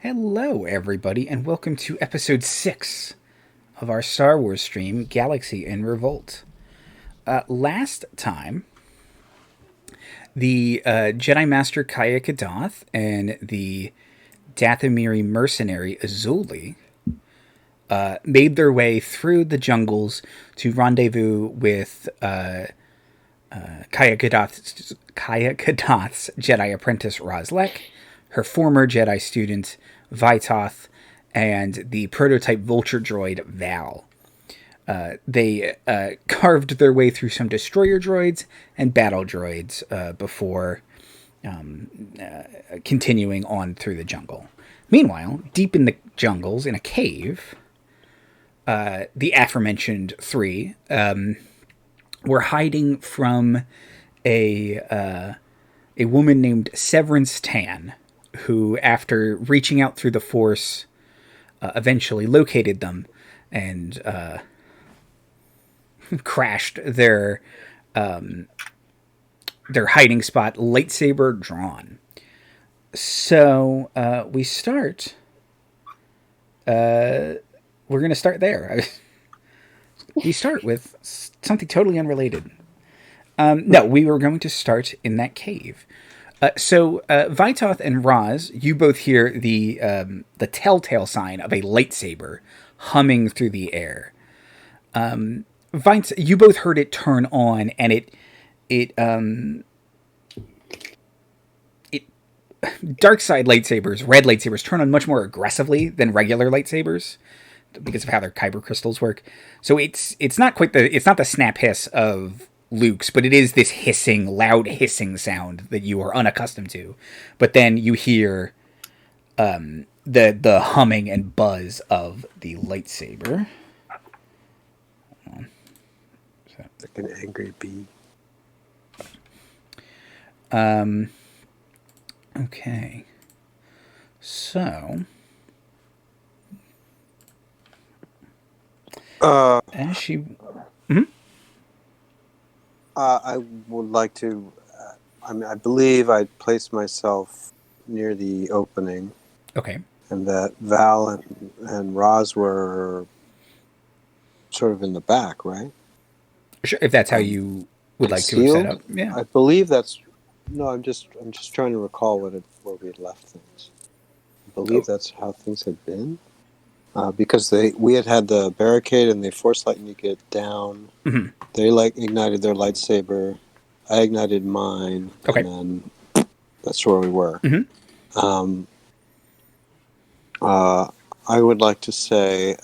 Hello, everybody, and welcome to episode 6 of our Star Wars stream, Galaxy in Revolt. Last time, the Jedi Master Kaya Kadath and the Dathomiri mercenary Azuli made their way through the jungles to rendezvous with Kaya Kadath's Jedi apprentice Ros Lek, her former Jedi student Vytoth, and the prototype vulture droid Val. They carved their way through some destroyer droids and battle droids before continuing on through the jungle. Meanwhile, deep in the jungles, in a cave, the aforementioned three were hiding from a woman named Severance Tan, who, after reaching out through the Force, eventually located them and crashed their hiding spot, lightsaber drawn. So we start. We're going to start there. We start with something totally unrelated. No, we were going to start in that cave. So Vytoth and Ros, you both hear the telltale sign of a lightsaber humming through the air. You both heard it turn on, and it dark side lightsabers, red lightsabers, turn on much more aggressively than regular lightsabers because of how their kyber crystals work. So it's not the snap hiss of Luke's, but it is this hissing, loud hissing sound that you are unaccustomed to. But then you hear the humming and buzz of the lightsaber. Hold on. Like an angry bee. Okay. So as she I would like to. I believe I placed myself near the opening. Okay. And that Val and Ros were sort of in the back, right? Sure, if that's how you would like to have set up. Yeah. I believe that's. No, I'm just trying to recall where we had left things. I believe that's how things had been. Because we had the barricade and they forced lightning to get down. Mm-hmm. They ignited their lightsaber. I ignited mine. Okay. And then that's where we were. Mm-hmm. I would like to say,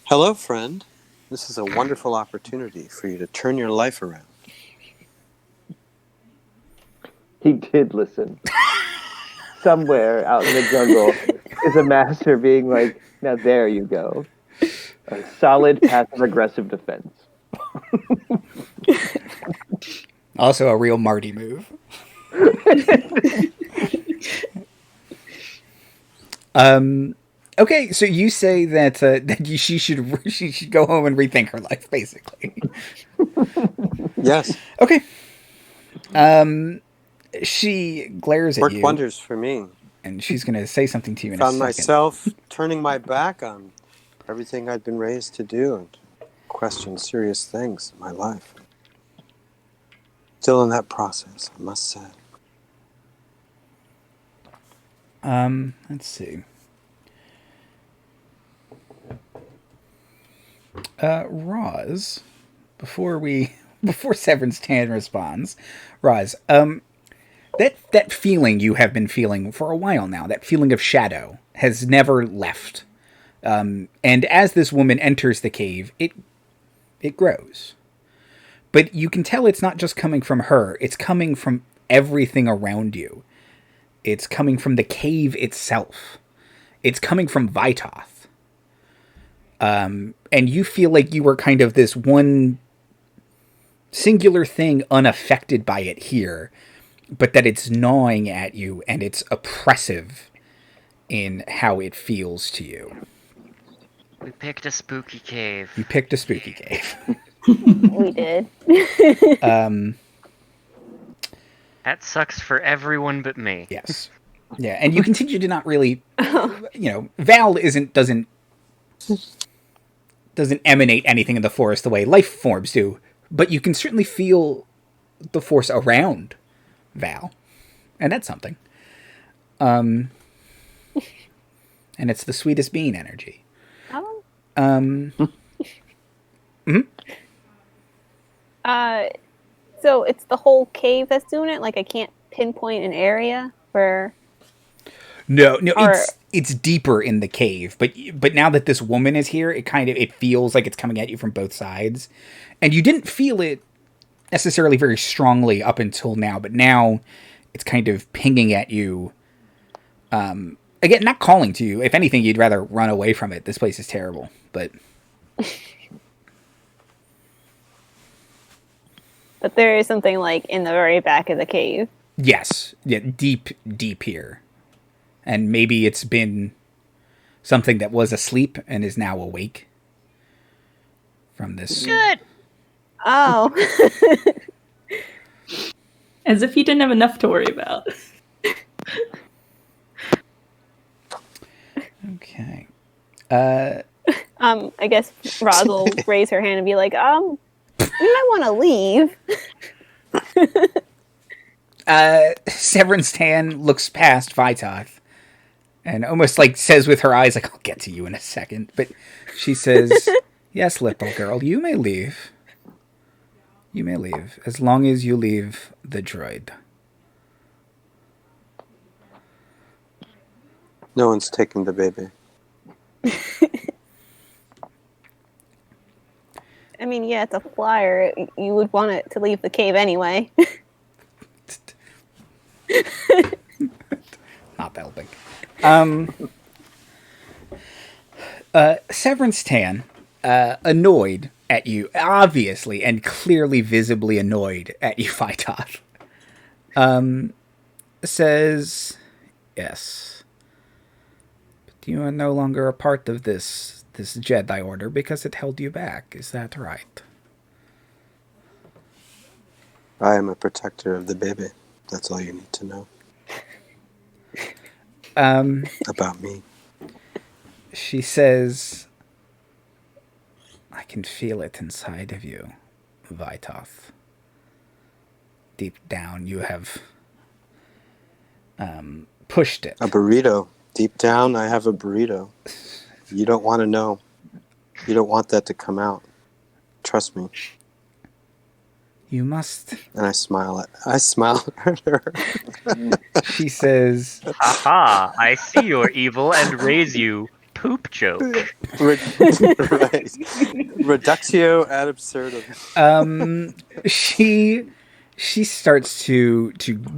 hello, friend. This is a wonderful opportunity for you to turn your life around. He did listen. Somewhere out in the jungle is a master being like, now there you go. A solid passive-aggressive defense. Also a real Marty move. Okay, so you say that she should go home and rethink her life, basically. Yes. Okay. She glares at you. Worked wonders for me. And she's going to say something to you in a second. Found myself turning my back on everything I'd been raised to do and question serious things in my life. Still in that process, I must say. Let's see. Roz, before Severance Tan responds, Roz, that feeling you have been feeling for a while now, that feeling of shadow, has never left. And as this woman enters the cave, it grows. But you can tell it's not just coming from her, it's coming from everything around you. It's coming from the cave itself. It's coming from Vytoth. And you feel like you were kind of this one singular thing unaffected by it here, but that it's gnawing at you and it's oppressive in how it feels to you. We picked a spooky cave. You picked a spooky cave. We did. That sucks for everyone but me. Yes. Yeah, and you continue to not really, Val doesn't emanate anything in the forest the way life forms do, but you can certainly feel the force around Val, and that's something. And it's the sweetest bean energy. Oh. So it's the whole cave that's doing it? Like, I can't pinpoint an area where... No, it's deeper in the cave, but now that this woman is here, it feels like it's coming at you from both sides. And you didn't feel it necessarily very strongly up until now, but now it's kind of pinging at you. Again, not calling to you. If anything, you'd rather run away from it. This place is terrible, but... But there is something, like, in the very back of the cave. Yes. Yeah, deep here. And maybe it's been something that was asleep and is now awake from this. Good. Oh. As if he didn't have enough to worry about. Okay. I guess Ros will raise her hand and be like, you might want to leave. Severance Tan looks past Vytoth and almost like says with her eyes, like, I'll get to you in a second. But she says, yes, little girl, you may leave. You may leave, as long as you leave the droid. No one's taking the baby. I mean, yeah, it's a flyer. You would want it to leave the cave anyway. Not helping. Severance Tan, annoyed at you, obviously and clearly visibly annoyed at you, Vytoth, says, yes, but you are no longer a part of this Jedi Order because it held you back. Is that right? I am a protector of the baby. That's all you need to know. About me. She says, I can feel it inside of you, Vytoth. Deep down, you have pushed it. A burrito. Deep down, I have a burrito. You don't want to know. You don't want that to come out. Trust me. You must. And I smile at her. She says, Haha, I see your evil and raise you. Poop joke. Right. Reductio ad absurdum. She starts to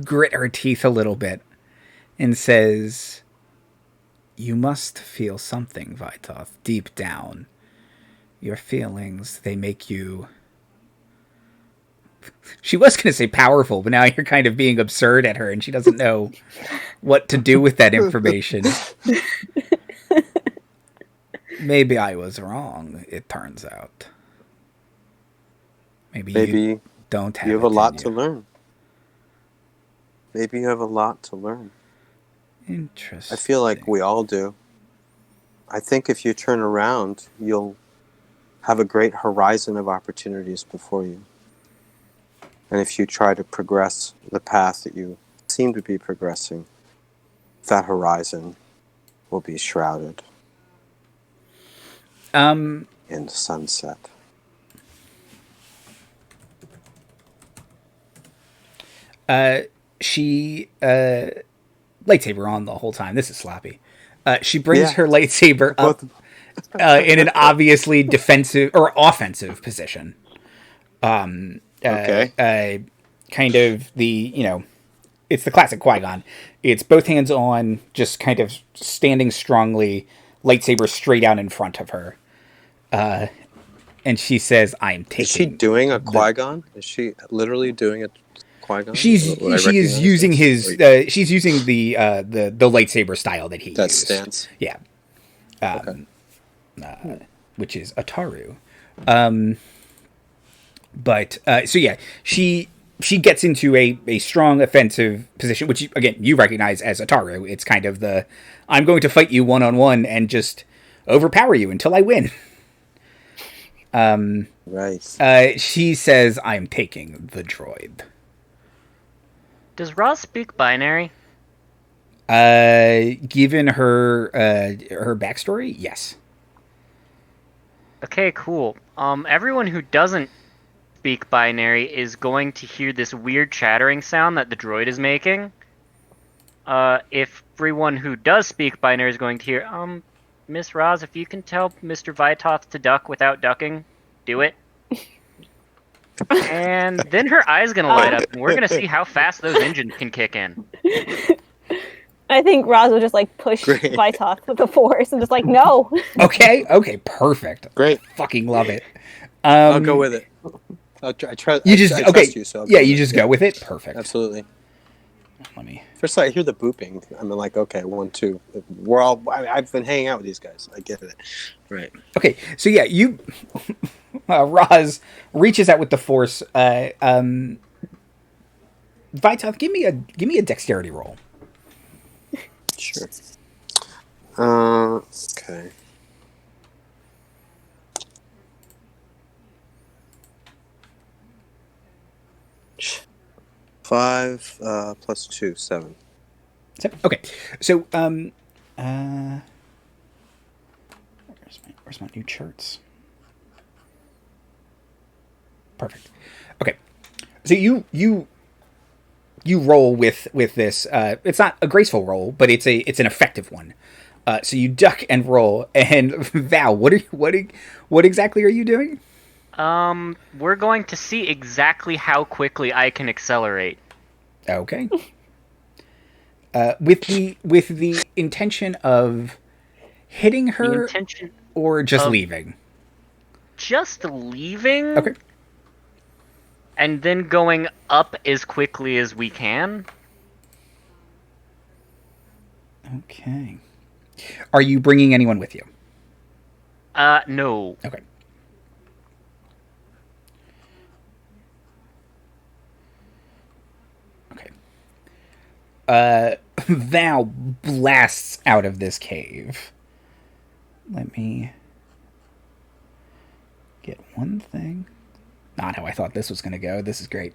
grit her teeth a little bit and says, you must feel something, Vytoth, deep down. Your feelings, they make you... She was going to say powerful, but now you're kind of being absurd at her, and she doesn't know what to do with that information. Maybe I was wrong, it turns out. Maybe you don't have you have it a lot in to you. learn. Maybe you have a lot to learn. Interesting. I feel like we all do. I think if you turn around, you'll have a great horizon of opportunities before you. And if you try to progress the path that you seem to be progressing, that horizon will be shrouded in the sunset. She lightsaber on the whole time. This is sloppy. She brings her lightsaber up in an obviously defensive or offensive position. Okay. Kind of the, it's the classic Qui-Gon. It's both hands on, just kind of standing strongly, lightsaber straight out in front of her. And she says, I'm taking... Is she doing a Qui-Gon? Is she literally doing a Qui-Gon? She is using she's using the lightsaber style that he used. That stance? Yeah. Which is Ataru. But, so yeah, she she gets into a strong offensive position, which, again, you recognize as Ataru. It's kind of the, I'm going to fight you one-on-one and just overpower you until I win. Right. She says, I'm taking the droid. Does Ros speak binary? Given her backstory, yes. Okay, cool. Everyone who doesn't speak binary is going to hear this weird chattering sound that the droid is making. If everyone who does speak binary is going to hear, Miss Ros, if you can tell Mr. Vytoth to duck without ducking, do it. And then her eye's gonna light up, and we're gonna see how fast those engines can kick in. I think Ros will just like push Great. Vytoth with the force and just like, no. Okay, perfect. Great. Fucking love it. I'll go with it. I trust you, so you just go with it. Perfect. Absolutely. Let me. First, I hear the booping. I'm like, okay, 1, 2. I've been hanging out with these guys. I get it. Right. Okay, so yeah, you. Ros reaches out with the force. Vytoth, give me a dexterity roll. Sure. Okay. Five plus 2, 7. Okay, so where's my new charts? Perfect. Okay, so you roll with this. It's not a graceful roll, but it's an effective one. So you duck and roll. And Val, what exactly are you doing? We're going to see exactly how quickly I can accelerate. Okay. With the intention of hitting her, or just leaving. Just leaving. Okay. And then going up as quickly as we can. Okay. Are you bringing anyone with you? No. Okay. Val blasts out of this cave. Let me get one thing. Not how I thought this was going to go. This is great.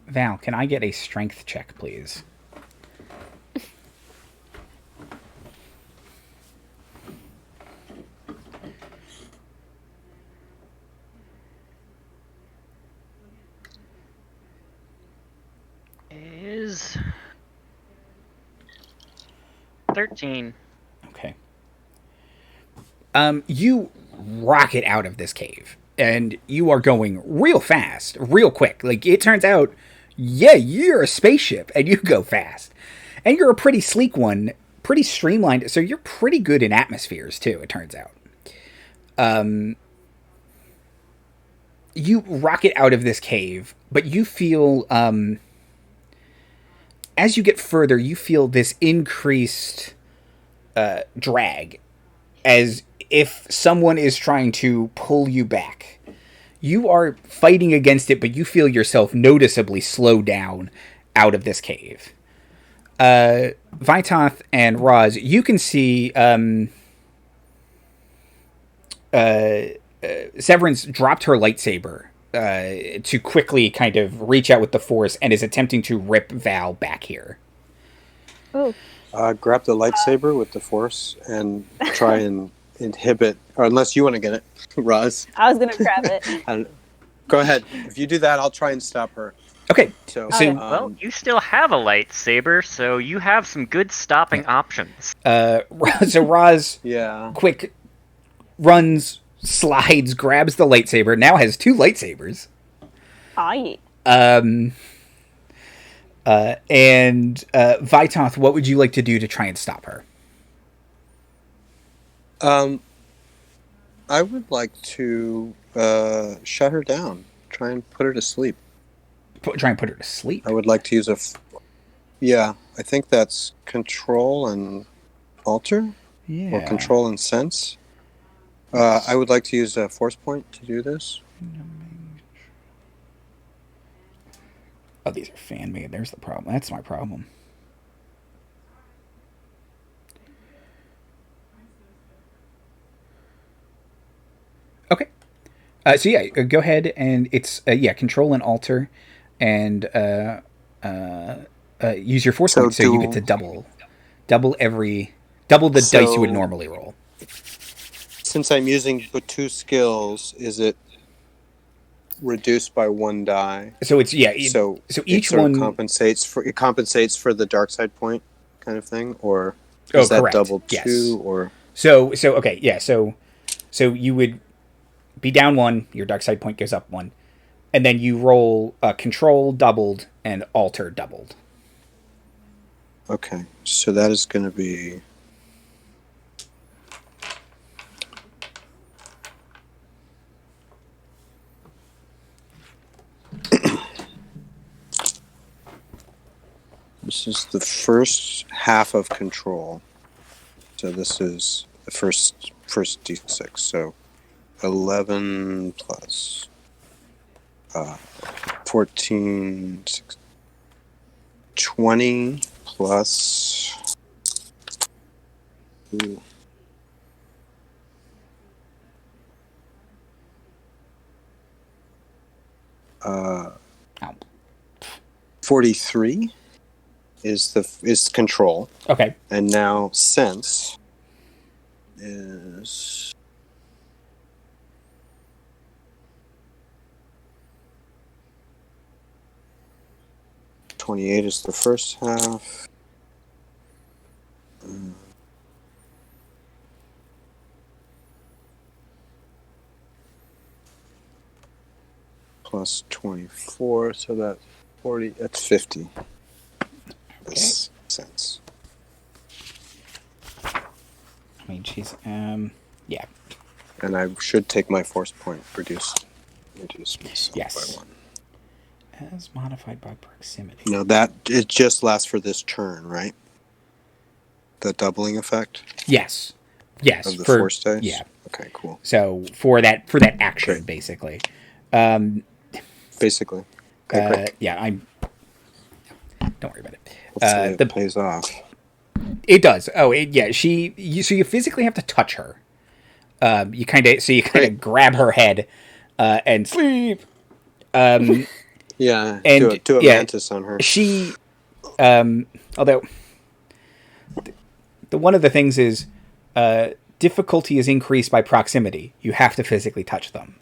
Val, can I get a strength check, please? Is 13. Okay. You rocket out of this cave, and you are going real fast, real quick. Like, it turns out, yeah, you're a spaceship, and you go fast. And you're a pretty sleek one, pretty streamlined, so you're pretty good in atmospheres, too, it turns out. You rocket out of this cave, but you feel, as you get further, you feel this increased drag, as if someone is trying to pull you back. You are fighting against it, but you feel yourself noticeably slow down out of this cave. Vytoth and Ros, you can see Severance dropped her lightsaber to quickly kind of reach out with the Force and is attempting to rip Val back here. Oh. Grab the lightsaber with the Force and try and inhibit, or unless you want to get it, Roz. I was gonna grab it. I don't, go ahead. If you do that, I'll try and stop her. Okay. So, Okay. Well, you still have a lightsaber, so you have some good stopping options. So Roz yeah. quick runs, slides, grabs the lightsaber. Now has 2 lightsabers. Aye. And Vytoth, what would you like to do to try and stop her? I would like to shut her down. Try and put her to sleep. Try and put her to sleep. I would like to use yeah, I think that's control and alter, Yeah. or control and sense. I would like to use a force point to do this. Oh, these are fan made. There's the problem. That's my problem. Okay. So yeah, go ahead and it's control and alter, and use your force point so you get to double the dice you would normally roll. Since I'm using the 2 skills, is it reduced by 1 die? So it's so each one compensates for the dark side point kind of thing, or is that correct. double 2 Yes. or so okay, yeah, so you would be down 1, your dark side point goes up 1, and then you roll control doubled and alter doubled. Okay, so that is going to be this is the first half of control. So this is the first d6. So 11 plus 14, 16, 20 plus 43 is control. Okay. And now sense is 28 is the first half. Plus 24, so that's 40. That's 50. This sense. I mean, jeez. Yeah. And I should take my force point, reduce myself Yes. by 1. As modified by proximity. No, that it just lasts for this turn, right? The doubling effect. Yes. Of the force dice. Yeah. Okay. Cool. So for that action, Great. basically. Basically. Okay, great. Yeah. Don't worry about it. Hopefully it plays off. It does. Oh, yeah. So you physically have to touch her. You kind of grab her head and sleep. Yeah, and do a mantis on her. She, although the one of the things is difficulty is increased by proximity. You have to physically touch them.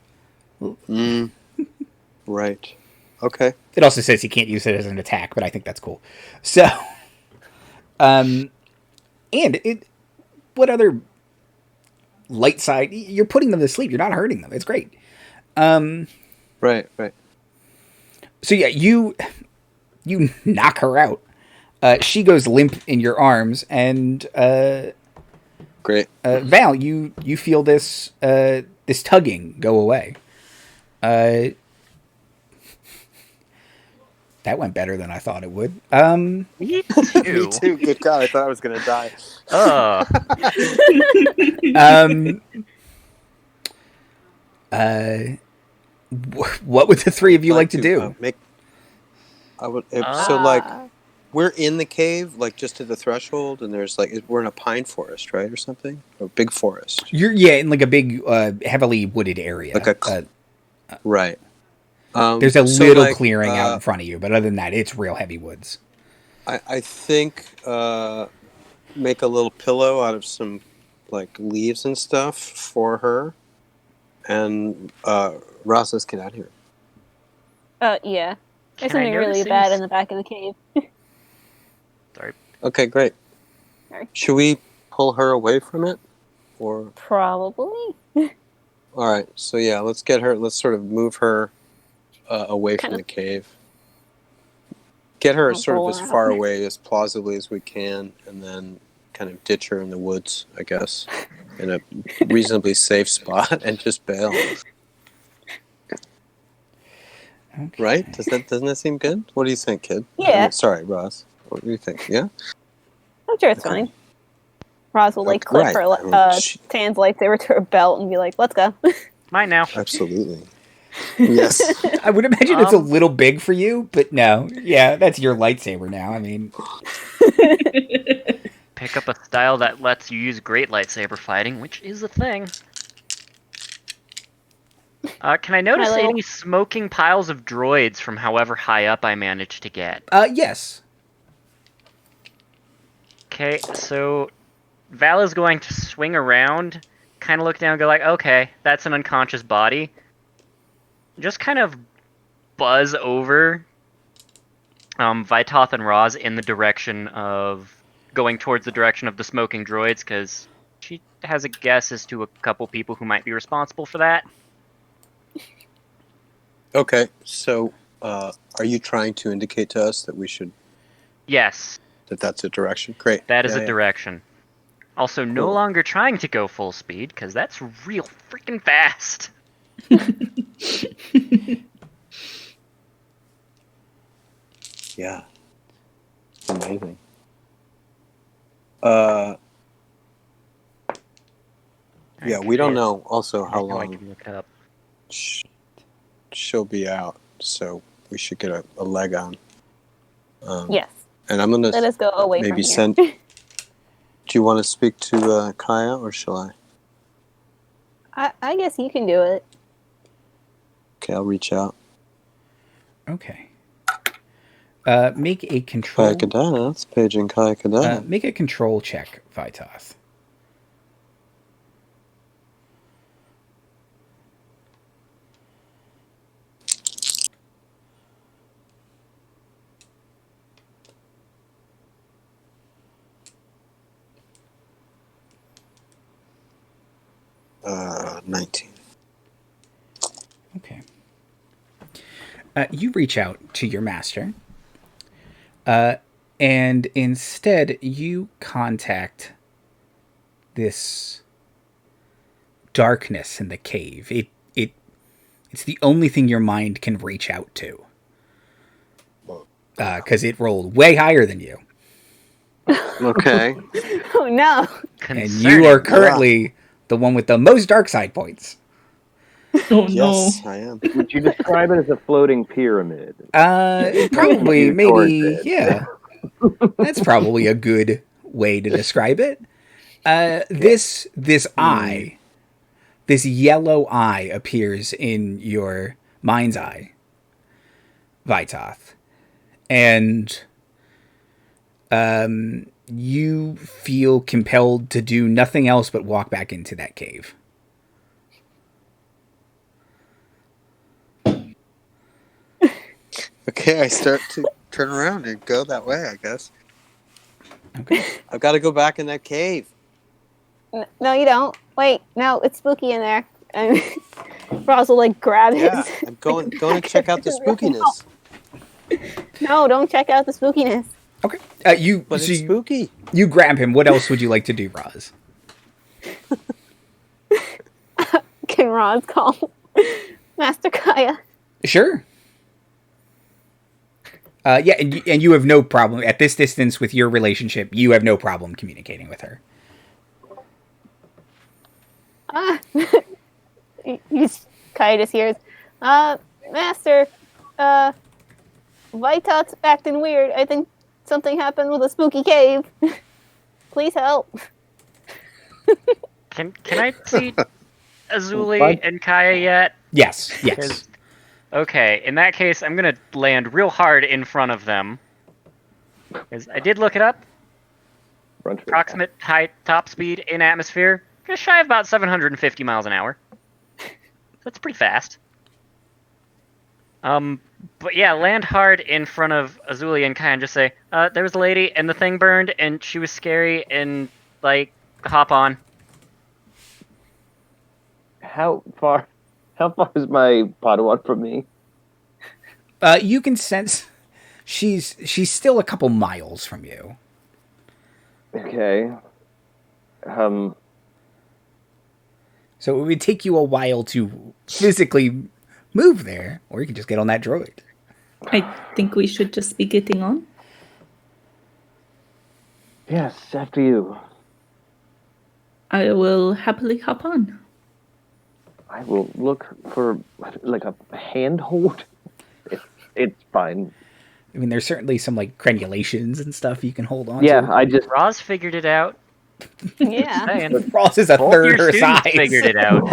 Right. Okay. It also says you can't use it as an attack, but I think that's cool. So, and what other light side? You're putting them to sleep. You're not hurting them. It's great. Right. So yeah, you knock her out. She goes limp in your arms, and great. Val, you feel this tugging go away. That went better than I thought it would. Me too. Me too. Good God, I thought I was going to die. What would the three of you like to do? We're in the cave, like just at the threshold, and there's we're in a pine forest, right, or something, a big forest. You're in like a big, heavily wooded area. Right. There's a little clearing out in front of you, but other than that, it's real heavy woods. I think make a little pillow out of some like leaves and stuff for her, and Ros, let's get out of here. Yeah. There's Can I something notice really any bad in the back of the cave. Sorry. Okay, great. Sorry. Should we pull her away from it, or? Probably. All right, so yeah, let's get her. Let's sort of move her away from Kind the of- cave. Get her I'll sort of pull as her far out. away as plausibly as we can, and then kind of ditch her in the woods, I guess, in a reasonably safe spot, and just bail. Okay. Right? Doesn't that seem good? What do you think, kid? Yeah. Sorry, Ross. What do you think? Yeah. I'm sure it's Okay. fine. Roz will like Okay, clip right. her I mean, Tan's lightsaber to her belt and be like, "Let's go." Mine now. absolutely. Yes. I would imagine it's a little big for you, but no. Yeah, that's your lightsaber now. I mean, Pick up a style that lets you use great lightsaber fighting, which is a thing. Can I notice little- any smoking piles of droids from however high up I managed to get? yes. Okay, so Val is going to swing around, kind of look down and go like, okay, that's an unconscious body. Just kind of buzz over Vytoth and Ros in the direction of... going towards the direction of the smoking droids, because she has a guess as to a couple people who might be responsible for that. Okay, so are you trying to indicate to us that we should... Yes, that's a direction? Great. that is Yeah, a direction. Also, no Cool. longer trying to go full speed, because that's real freaking fast. Yeah. Amazing. Yeah, we don't know also how I know I long can look up. she'll be out, so we should get a leg on. Yes. And I'm gonna Let us go away maybe from here. send. Do you want to speak to Kaya, or shall I? I guess you can do it. Okay, I'll reach out. Okay. Make a control. Kaya Kadana, that's paging Kaya Kadana. Make a control check, Vytoth. Uh, 19. Okay. You reach out to your master, and instead you contact this darkness in the cave. It's the only thing your mind can reach out to, because it rolled way higher than you, Okay. Oh no! and you are Concerning. currently the one with the most dark side points. Oh Yes, I am. Would you describe it as a floating pyramid? Probably, You towards maybe, it. yeah. That's probably a good way to describe it. This eye, this yellow eye appears in your mind's eye, Vytoth, and you feel compelled to do nothing else but walk back into that cave. Okay, I start to turn around and go that way, I guess. Okay. I've got to go back in that cave. No, you don't. Wait, no, it's spooky in there. And Roz will like grab Yeah, his. I'm going to check out the spookiness. No, don't check out the spookiness. Okay. You But so it's you, spooky. you grab him. What else would you like to do, Roz? Can Roz call Master Kaya? Sure. Yeah, and you have no problem at this distance with your relationship. You have no problem communicating with her. Kaya just hears, Master, Vytoth's acting weird. I think something happened with a spooky cave. Please help. Can I see Azuli and Kaya yet? Yes. Yes. 'Cause- okay, in that case, I'm gonna land real hard in front of them. 'Cause I did look it up. approximate high top speed in atmosphere, just shy of about 750 miles an hour. That's pretty fast. But yeah, land hard in front of Azuli and kind of just say, there was a lady and the thing burned and she was scary and, like, hop on. How far is my Padawan from me? You can sense she's still a couple miles from you. Okay. So it would take you a while to physically move there, or you can just get on that droid. I think we should just be getting on. Yes, after you. I will happily hop on. I will look for like a handhold. It's fine. I mean, there's certainly some like crenulations and stuff you can hold on Yeah, to. I just Roz figured it out. Yeah. Saying. Ross is a Both third your her students size. figured it out.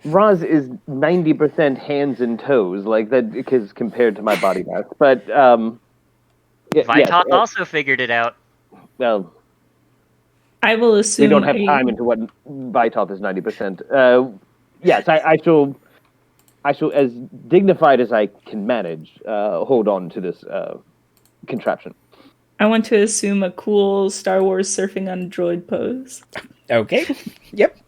Roz is 90% hands and toes, like that, because compared to my body mass. But Vytoth also figured it out. Well, I will assume we don't have time into what Vytoth is 90%. Yes, I shall, as dignified as I can manage, hold on to this contraption. I want to assume a cool Star Wars surfing on droid pose. Okay. Yep.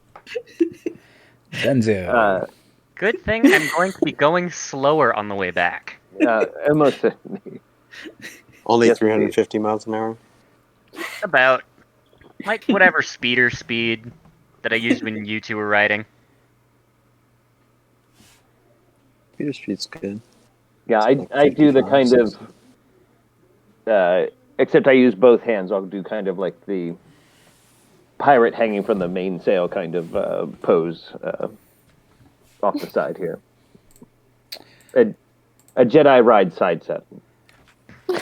Dunzo. Good thing I'm going to be going slower on the way back. Almost certainly. Only Yes, 350 miles an hour. About, like, whatever speeder speed that I used when you two were riding. Speeder Street's good. Yeah, I do the kind of, except I use both hands. I'll do kind of like the pirate hanging from the mainsail kind of pose off the side here. A Jedi ride side set.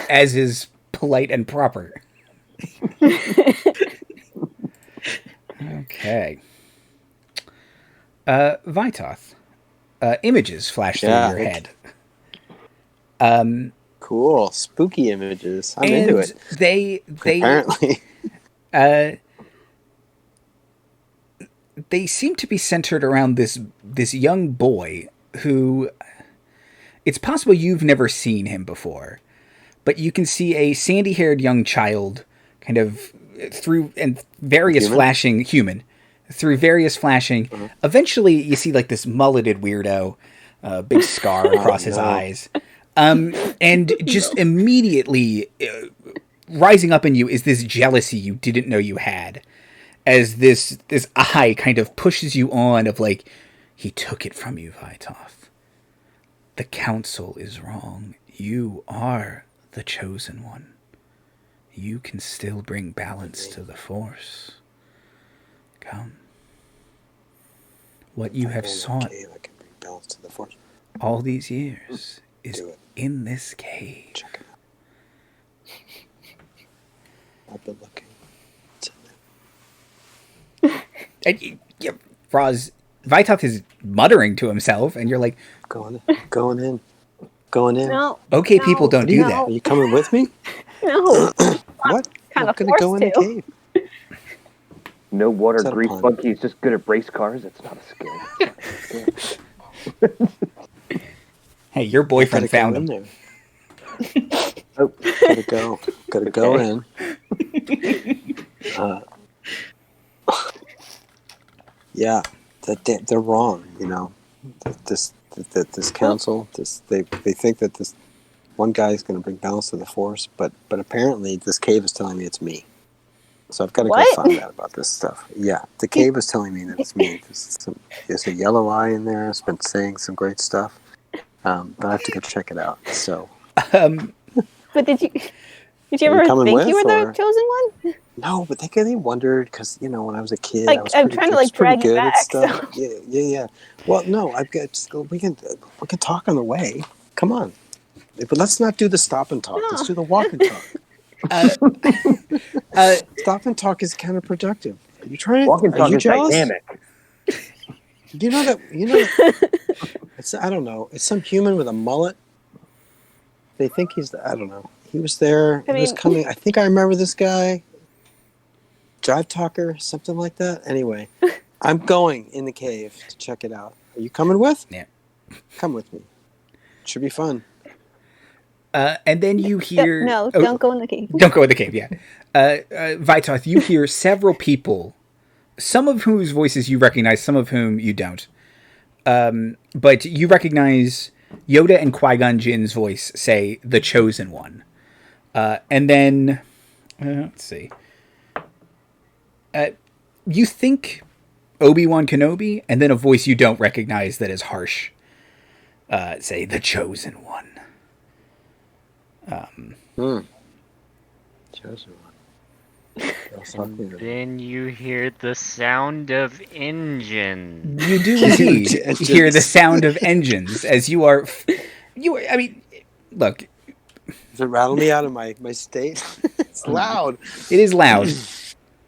As is polite and proper. Okay. Vytoth. Images flash through your head. Cool. Spooky images. I'm into it. They Apparently. They seem to be centered around this young boy who, it's possible you've never seen him before, but you can see a sandy-haired young child kind of through various flashing eventually you see like this mulleted weirdo, big scar across his eyes, and just immediately rising up in you is this jealousy you didn't know you had, as this eye kind of pushes you on of like, he took it from you, Vytoth. The council is wrong. You are the chosen one. You can still bring balance to the Force. Come. What you have sought I can bring balance to the Force. all these years is in this cave. Check it out. I've been looking. It's in there. And, Roz, Vytoth is muttering to himself, and you're like, Going in. No. okay, people, don't do that. Are you coming with me? No. What? Kind I'm of going to forced go in the to. cave. No water Is that a grease pun? monkey is just good at race cars. It's not a skill. Hey, your boyfriend found him. There. Oh. Gotta go in. Yeah, they're wrong. You know, this council. They think that this one guy is going to bring balance to the Force, but apparently this cave is telling me it's me. So I've got to go find out about this stuff. Yeah, the cave is telling me that it's me. There's a yellow eye in there. It's been saying some great stuff, but I have to go check it out. So. But did you ever think you were the chosen one? No, but they wondered because when I was a kid, Like, I was I'm trying to drag you back. So. Yeah. Well, no, I've got. We can talk on the way. Come on, but let's not do the stop and talk. No. Let's do the walk and talk. Stop and talk is counterproductive. Are you trying? Walk and talk is jealous? dynamic. You know that. It's I don't know. It's some human with a mullet. They think he's I don't know. He was there. He was coming. I think I remember this guy. Jive Talker, something like that. Anyway, I'm going in the cave to check it out. Are you coming with? Yeah. Come with me. It should be fun. And then you hear... don't go in the cave. Don't go in the cave, yeah. Vytoth, you hear several people, some of whose voices you recognize, some of whom you don't. But you recognize Yoda and Qui-Gon Jinn's voice say, "The Chosen One." And then... let's see. You think Obi-Wan Kenobi, and then a voice you don't recognize that is harsh. Say, "The Chosen One." Chosen One. Then you hear the sound of engines. You do indeed hear the sound of engines as you are... I mean, look. Does it rattle me out of my state? It's loud. It is loud.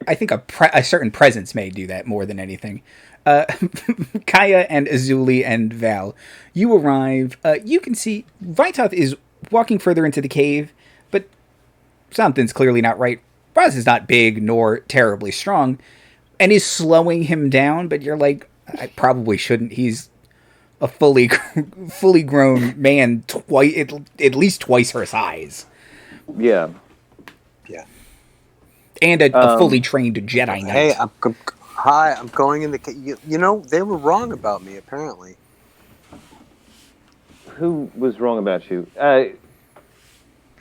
I think a certain presence may do that more than anything. Kaya and Azuli and Val, you arrive. You can see Vytoth is walking further into the cave, but something's clearly not right. Ros is not big nor terribly strong, and is slowing him down, but you're like, I probably shouldn't. He's a fully grown man, at least twice her size. Yeah. Yeah. And a fully trained Jedi Knight. Hey, I'm going in the cave. You know, they were wrong about me, apparently. Who was wrong about you?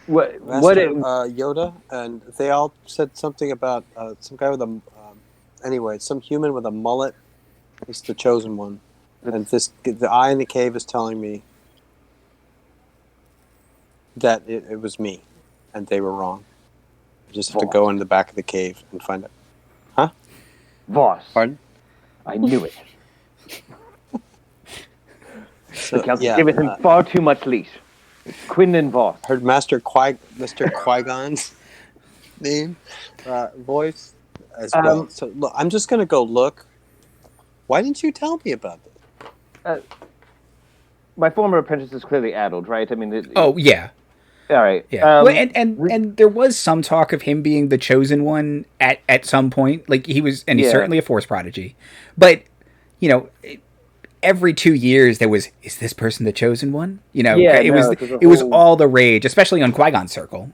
What? Yoda, and they all said something about some guy with a anyway, some human with a mullet. He's the chosen one, and the eye in the cave is telling me that it was me, and they were wrong. I just have to go in the back of the cave and find it. Huh? Voss. Pardon? I knew it. So, the council gave him far too much leash. Quinlan Voss. Heard Mr. Qui-Gon's name, voice as well. So look, I'm just gonna go look. Why didn't you tell me about this? My former apprentice is clearly addled, right? I mean, yeah. All right. Yeah. And there was some talk of him being the chosen one at some point. Like he was, and he's certainly a Force prodigy. But you know, every 2 years there was, is this person the chosen one? You know, it was all the rage, especially on Qui-Gon's circle.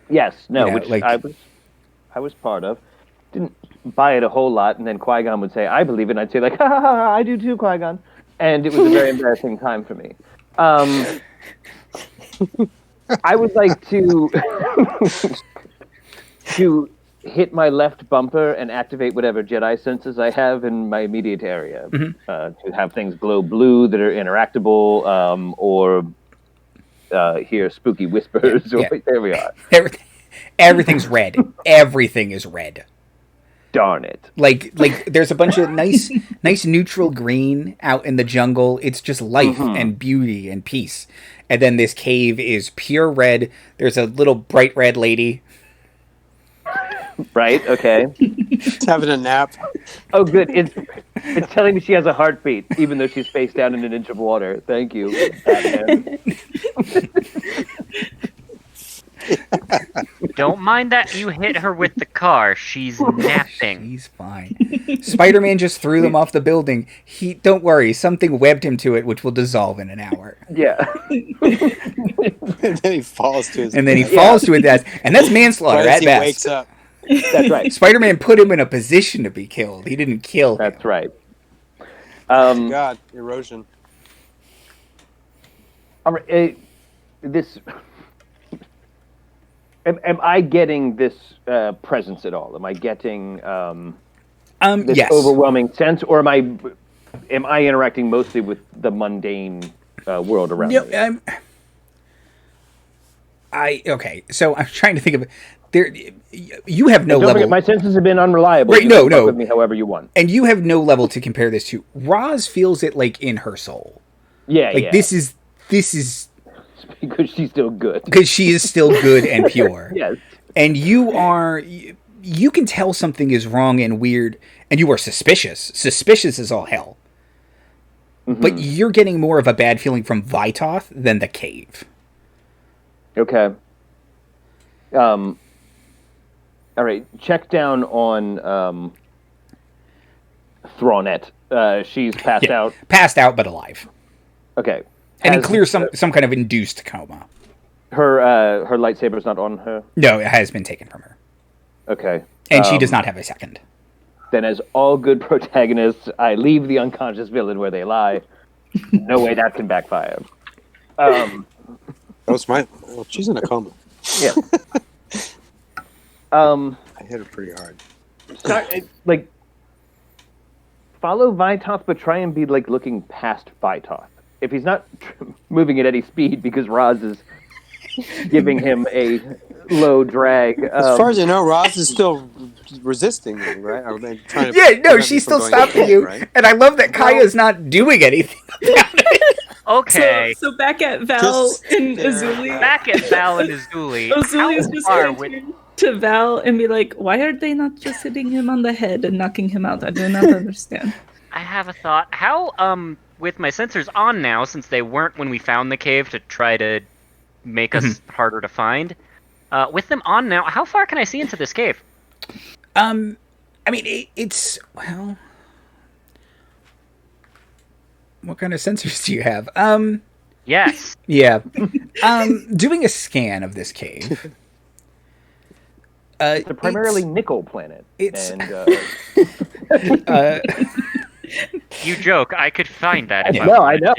Yes, no, you know, which I was part of. Didn't buy it a whole lot, and then Qui-Gon would say, "I believe it," and I'd say like, "Ha ha ha, I do too, Qui-Gon," and it was a very embarrassing time for me. I would like to hit my left bumper and activate whatever Jedi senses I have in my immediate area. To have things glow blue that are interactable, or hear spooky whispers. There we are. Everything's red. Everything is red. Darn it! Like there's a bunch of nice neutral green out in the jungle. It's just life and beauty and peace. And then this cave is pure red. There's a little bright red lady. Right. Okay. It's having a nap. Oh, good. It's telling me she has a heartbeat, even though she's face down in an inch of water. Thank you, Batman. Don't mind that you hit her with the car. She's napping. He's fine. Spider-Man just threw them off the building. Don't worry, something webbed him to it, which will dissolve in an hour. Yeah. And then he falls to his death. And that's manslaughter at best. Wakes up. That's right. Spider-Man put him in a position to be killed. He didn't kill him. That's right. God, erosion. All right, Am I getting this presence at all? Am I getting this yes. overwhelming sense, or am I interacting mostly with the mundane world around me? Okay. So I'm trying to think of there. You have no level. Forget, my senses have been unreliable. Right? No. With me however you want. And you have no level to compare this to. Ros feels it like in her soul. Yeah. Like this is. Because she's still good. Because she is still good and pure. Yes. And you can tell something is wrong and weird, and you are suspicious. Suspicious as all hell. But you're getting more of a bad feeling from Vytoth than the cave. Okay. All right, check down on Thrawnette. She's passed out. Passed out, but alive. Okay. And in clear some kind of induced coma. Her lightsaber's not on her? No, it has been taken from her. Okay. And she does not have a second. Then as all good protagonists, I leave the unconscious villain where they lie. No way that can backfire. That was my... Well, she's in a coma. Yeah. I hit her pretty hard. Follow Vytoth, but try and be, looking past Vytoth. If he's not moving at any speed because Ros is giving him a low drag. As far as I know, Ros is still resisting me, right? Are they trying to she's still stopping you. Right? And I love that Kaya's not doing anything about it. Okay. So back at Val and Azuli. Azuli is just going to Val and be like, why are they not just hitting him on the head and knocking him out? I do not understand. I have a thought. How, with my sensors on now, since they weren't when we found the cave to try to make us harder to find, with them on now, how far can I see into this cave? I mean, it's, well... What kind of sensors do you have? Yes. Yeah. Doing a scan of this cave. It's a primarily nickel planet. You joke. I could find that if I wanted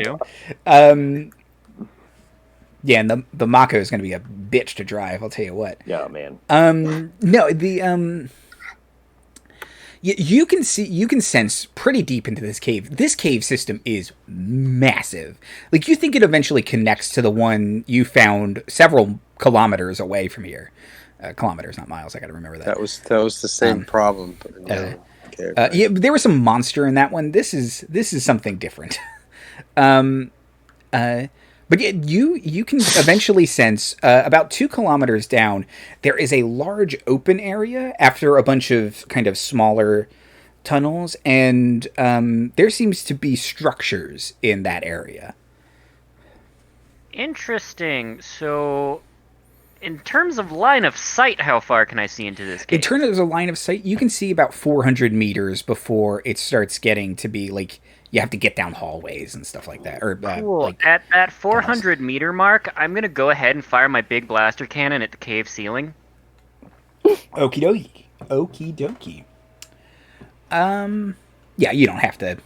to. Yeah, and the Mako is going to be a bitch to drive, I'll tell you what. Yeah, man. No, the... You can sense pretty deep into this cave. This cave system is massive. Like, you think it eventually connects to the one you found several kilometers away from here. Kilometers, not miles. I got to remember that. That was the same problem. Yeah, there was some monster in that one. This is something different. But yeah, you can eventually sense about 2 kilometers down, there is a large open area after a bunch of kind of smaller tunnels, and there seems to be structures in that area. Interesting. So, in terms of line of sight, how far can I see into this cave? In terms of line of sight, you can see about 400 meters before it starts getting to be like... You have to get down hallways and stuff like that. Or, cool. At that 400 meter mark, I'm going to go ahead and fire my big blaster cannon at the cave ceiling. Okie dokie. Yeah, you don't have to.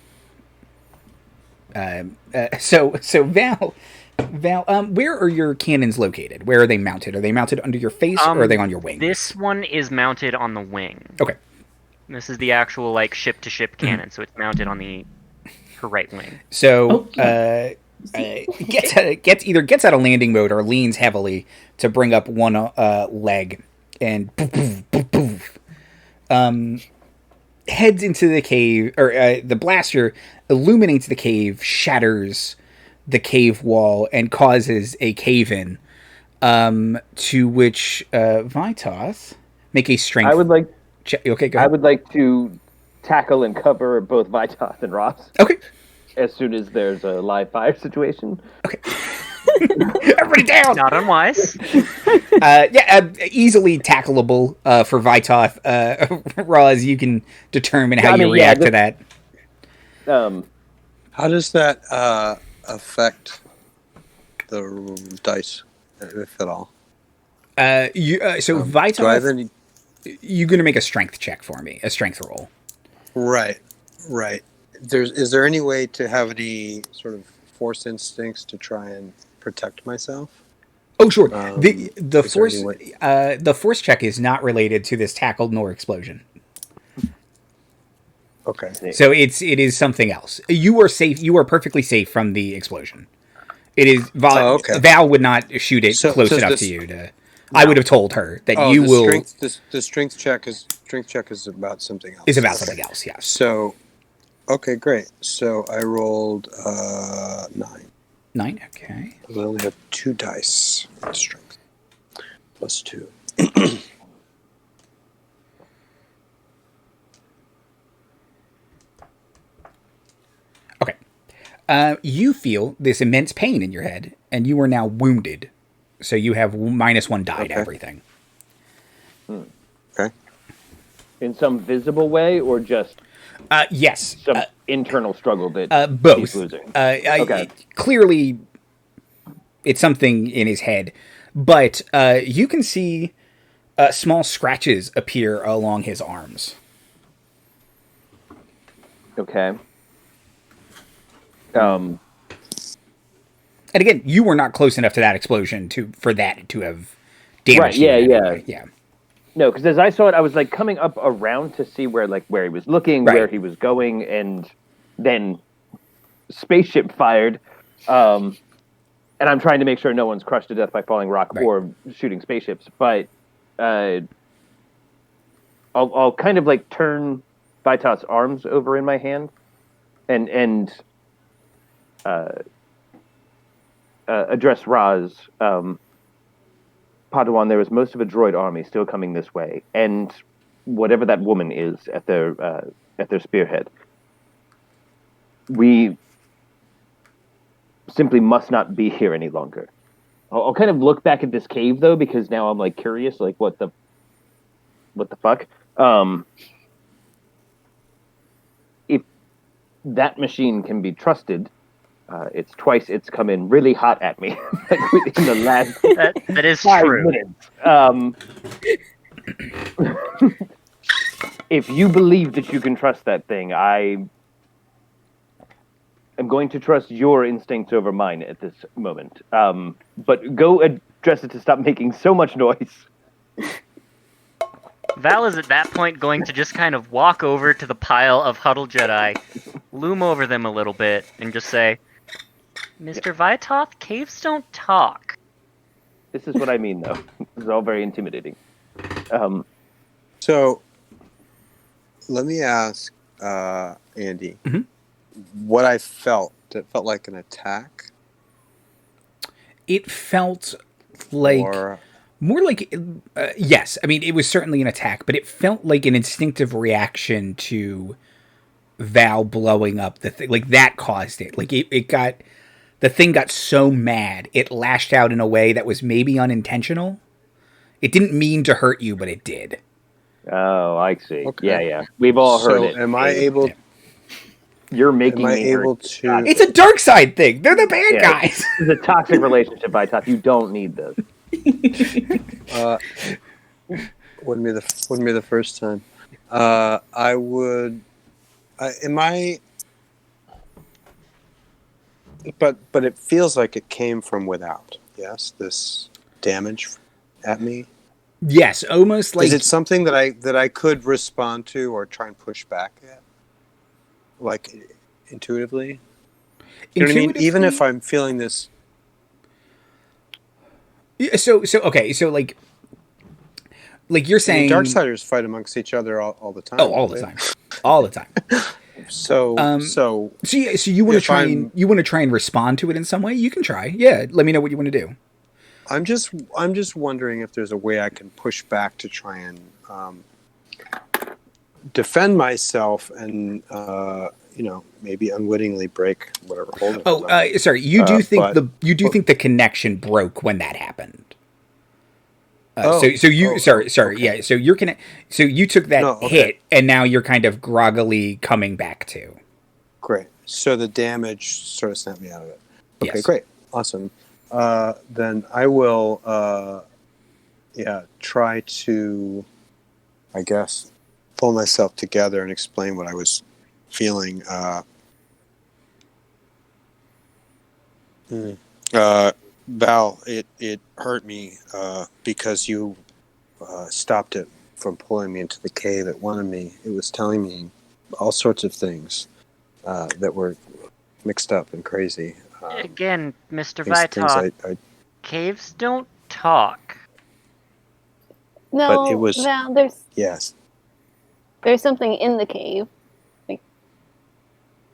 So Val, where are your cannons located? Where are they mounted? Are they mounted under your face or are they on your wing? This one is mounted on the wing. Okay. This is the actual, ship-to-ship cannon, so it's mounted on her right wing. So, gets out of landing mode or leans heavily to bring up one leg and poof, heads into the cave, or the blaster illuminates the cave, shatters the cave wall, and causes a cave-in, to which Vytoth make a strength... I would like... Okay, go ahead. I would like to tackle and cover both Vytoth and Ros. Okay. As soon as there's a live fire situation. Okay. Everybody down! Not unwise. Easily tackleable for Vytoth. Ros, you can determine how you react to that. How does that affect the dice, if at all? Vytoth... Do I have any... You're going to make a strength check for me, a strength roll. Right. Is there any way to have any sort of force instincts to try and protect myself? Oh, sure. The force check is not related to this tackle nor explosion. Okay. So it is something else. You are safe. You are perfectly safe from the explosion. It is Val. Okay. Val would not shoot it close enough to you to. No. I would have told her that you will. The strength check is about something else. Is about something else. Yes. So, okay, great. So I rolled 9. 9. Okay. I only have 2 dice. Strength plus 2. Okay. You feel this immense pain in your head, and you are now wounded. So you have -1 die to everything. Okay. In some visible way, or just Yes. some internal struggle that Both. he's losing? Okay. Clearly, it's something in his head, but you can see small scratches appear along his arms. Okay. And again, you were not close enough to that explosion for that to have damaged you. Yeah. No, because as I saw it, I was like coming up around to see where he was looking, where he was going, and then spaceship fired. And I'm trying to make sure no one's crushed to death by falling rock or shooting spaceships. But I'll kind of like turn Vytoth's arms over in my hand and address Ros. Padawan, there is most of a droid army still coming this way, and whatever that woman is at their spearhead, we simply must not be here any longer. I'll kind of look back at this cave though, because now I'm like curious, like what the fuck? If that machine can be trusted. It's twice it's come in really hot at me in the last that is 5 true. minutes. If you believe that you can trust that thing, I am going to trust your instincts over mine at this moment. But go address it to stop making so much noise. Val is at that point going to just kind of walk over to the pile of huddled Jedi, loom over them a little bit, and just say, Mr. Vytoth, caves don't talk. This is what I mean, though. This is all very intimidating. So, let me ask Andy what I felt. It felt like an attack. It felt like more like yes. I mean, it was certainly an attack, but it felt like an instinctive reaction to Val blowing up the thing. Like that caused it. Like it got. The thing got so mad, it lashed out in a way that was maybe unintentional. It didn't mean to hurt you, but it did. Oh, I see. Okay. Yeah. We've all heard it. Am I able... You're making me able hurt. to... It's a dark side thing. They're the bad guys. It's a toxic relationship, Vytoth. You don't need this. Wouldn't be the first time. I would... am I... But it feels like it came from without. Yes, this damage at me. Yes, almost like. Is it something that I could respond to or try and push back at, like intuitively? You know what I mean? Even if I'm feeling this. So okay. So like you're saying, Darksiders fight amongst each other all the time. Oh, all the time, all the time. So you want to try and respond to it in some way? You can try. Yeah, let me know what you want to do. I'm just wondering if there's a way I can push back to try and defend myself and maybe unwittingly break whatever hold. Sorry. You do think the connection broke when that happened? So you you're so you took that hit and now you're kind of groggily coming back to. Great. So the damage sort of snapped me out of it. Okay, yes. Great. Awesome. Then I will try to, I guess, pull myself together and explain what I was feeling. Val, it hurt me because you stopped it from pulling me into the cave. It wanted me. It was telling me all sorts of things that were mixed up and crazy. Again, Mr. Vytoth, caves don't talk. No, but it was, Val, there's something in the cave.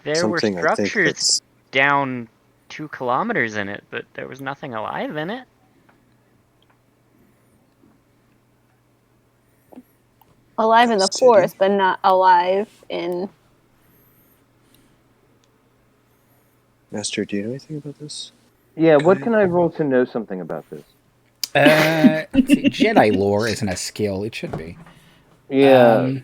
There were structures down 2 kilometers in it, but there was nothing alive in it. Alive in the forest, but not alive in... Master, do you know anything about this? Yeah, what can I roll to know something about this? Jedi lore isn't a skill. It should be. Yeah. Hold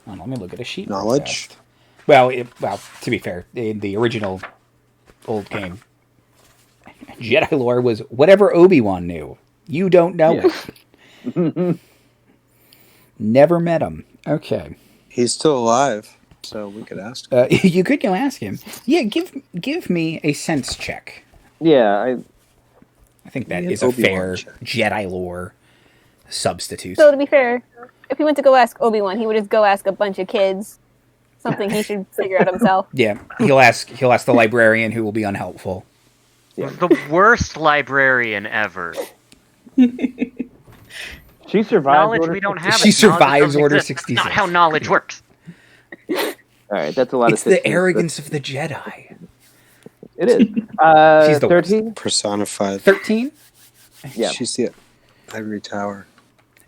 on, let me look at a sheet. real Knowledge? fast. Well, to be fair, in the original old game, Jedi lore was whatever Obi-Wan knew. You don't know it. Never met him. Okay. He's still alive, so we could ask him. You could go ask him. Yeah, give me a sense check. Yeah, I think that Yeah, is a Obi-Wan fair check. Jedi lore substitute. So to be fair, if he went to go ask Obi-Wan, he would just go ask a bunch of kids something he should figure out himself. Yeah, he'll ask the librarian, who will be unhelpful. The worst librarian ever. she survived. Knowledge Order we don't 66. have. She It. Knowledge survives doesn't Order exist. 66. That's not how knowledge works. All right, that's a lot It's of. the systems, arrogance of the Jedi. but It is. She's the worst. 13. Personified. 13? Yeah. She's the Ivory Tower.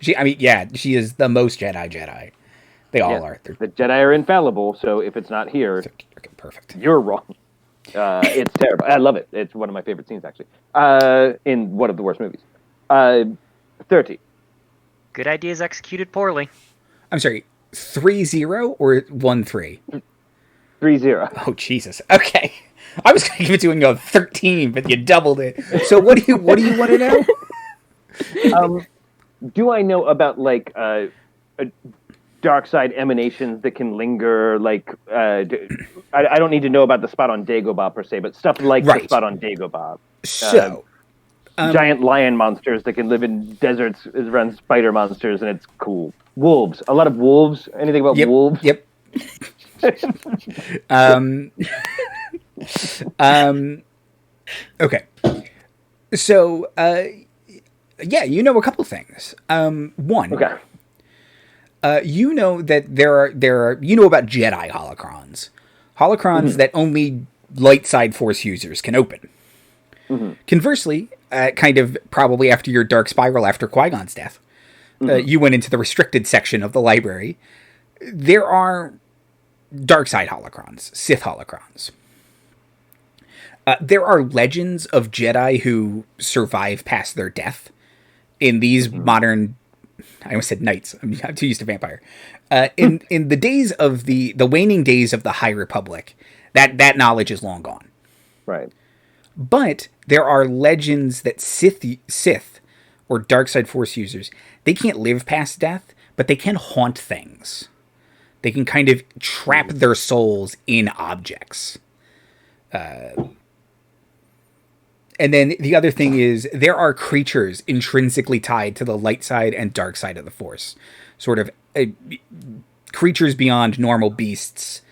She is the most Jedi. They all are. The Jedi are infallible, so if it's not here, Okay, perfect. you're wrong. It's terrible. I love it. It's one of my favorite scenes, actually. In one of the worst movies. 30. Good ideas executed poorly. I'm sorry, 3-0 or 1-3? 3-0. Oh Jesus. Okay. I was going to give it to you a 13, but you doubled it. So what do you want to know? Do I know about dark side emanations that can linger? I don't need to know about the spot on Dagobah per se, but stuff like Right. the spot on Dagobah. So, Giant lion monsters that can live in deserts around spider monsters, and it's cool. Wolves. A lot of wolves. Anything about wolves? Yep. Okay. So, you know a couple things. One. Okay. You know that there are you know about Jedi holocrons. Holocrons that only light side force users can open. Conversely, kind of probably after your dark spiral after Qui-Gon's death, you went into the restricted section of the library. There are dark side holocrons, Sith holocrons. There are legends of Jedi who survive past their death in these modern. I almost said knights. I'm too used to vampire. In the days of the waning days of the High Republic, that knowledge is long gone. Right. But there are legends that Sith or dark side force users, they can't live past death, but they can haunt things. They can kind of trap their souls in objects. And then the other thing is there are creatures intrinsically tied to the light side and dark side of the Force. Sort of creatures beyond normal beasts.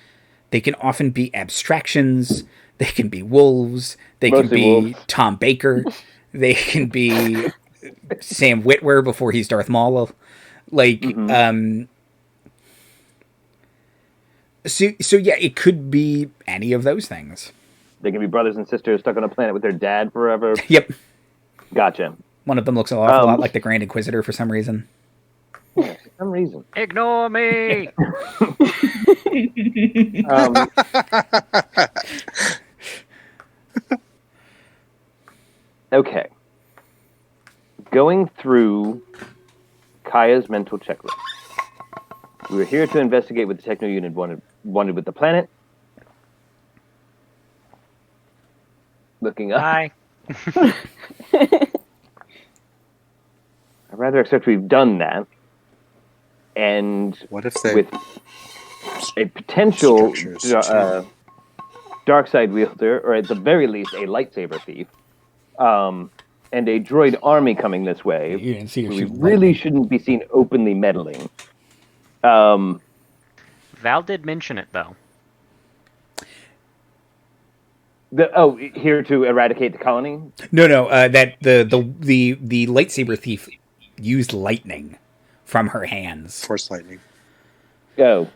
They can often be abstractions. They can be wolves. They Mostly can be wolves. Tom Baker. They can be Sam Witwer before he's Darth Maul. So yeah, it could be any of those things. They can be brothers and sisters stuck on a planet with their dad forever. Yep. Gotcha. One of them looks an awful lot like the Grand Inquisitor for some reason. For some reason. Ignore me. Okay. Going through Kaya's mental checklist. We were here to investigate what the techno unit wanted with the planet. Looking up. Hi. I rather accept we've done that. And What if they... with a potential Structures, dark side wielder, or at the very least, a lightsaber thief, and a droid army coming this way, You didn't see her we shoot really shouldn't be seen openly meddling. Val did mention it though. Here to eradicate the colony? No. That the lightsaber thief used lightning from her hands. Force lightning. Oh,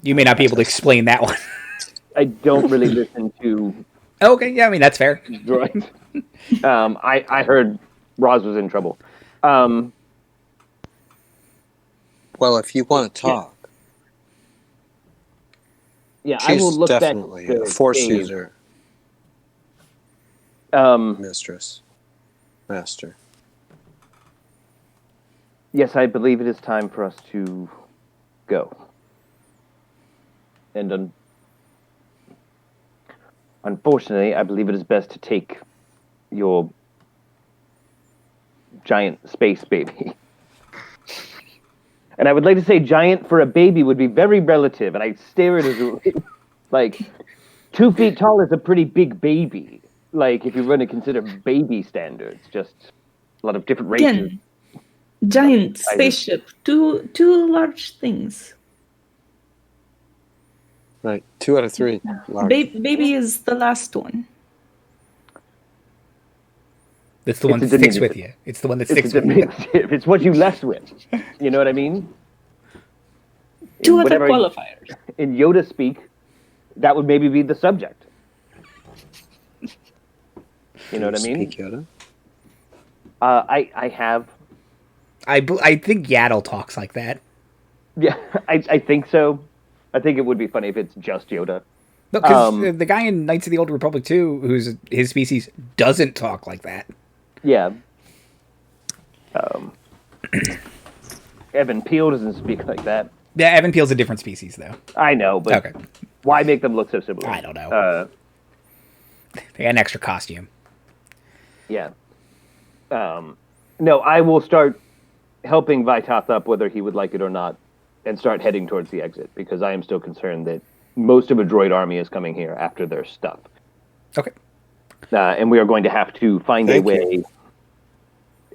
You may not be able to explain that one. I don't really listen to Okay, yeah, I mean that's fair. droids. I heard Ros was in trouble. Well, if you want to talk, Yeah, she's I will look definitely back a Force cave. user Um, mistress. Master. Yes, I believe it is time for us to go. And unfortunately, I believe it is best to take your giant space baby. And I would like to say giant for a baby would be very relative, and I stare at it as like 2 feet tall is a pretty big baby. Like, if you're going to consider baby standards, just a lot of different races. Again, giant spaceship, two large things. Right, 2 out of 3. Large. Baby is the last one. It's the one that sticks with you. It's the one that sticks with you. It's what you left with. You know what I mean? Two other qualifiers. In Yoda speak, that would maybe be the subject. You know what I mean? Speak Yoda? I have. I think Yaddle talks like that. Yeah, I think so. I think it would be funny if it's just Yoda. No, because the guy in Knights of the Old Republic 2, who's his species, doesn't talk like that. Yeah. Evan Peel doesn't speak like that. Yeah, Evan Peel's a different species, though. I know, but okay. Why make them look so similar? I don't know. They got an extra costume. Yeah. No, I will start helping Vytoth up, whether he would like it or not, and start heading towards the exit, because I am still concerned that most of a droid army is coming here after their stuff. Okay. And we are going to have to find a way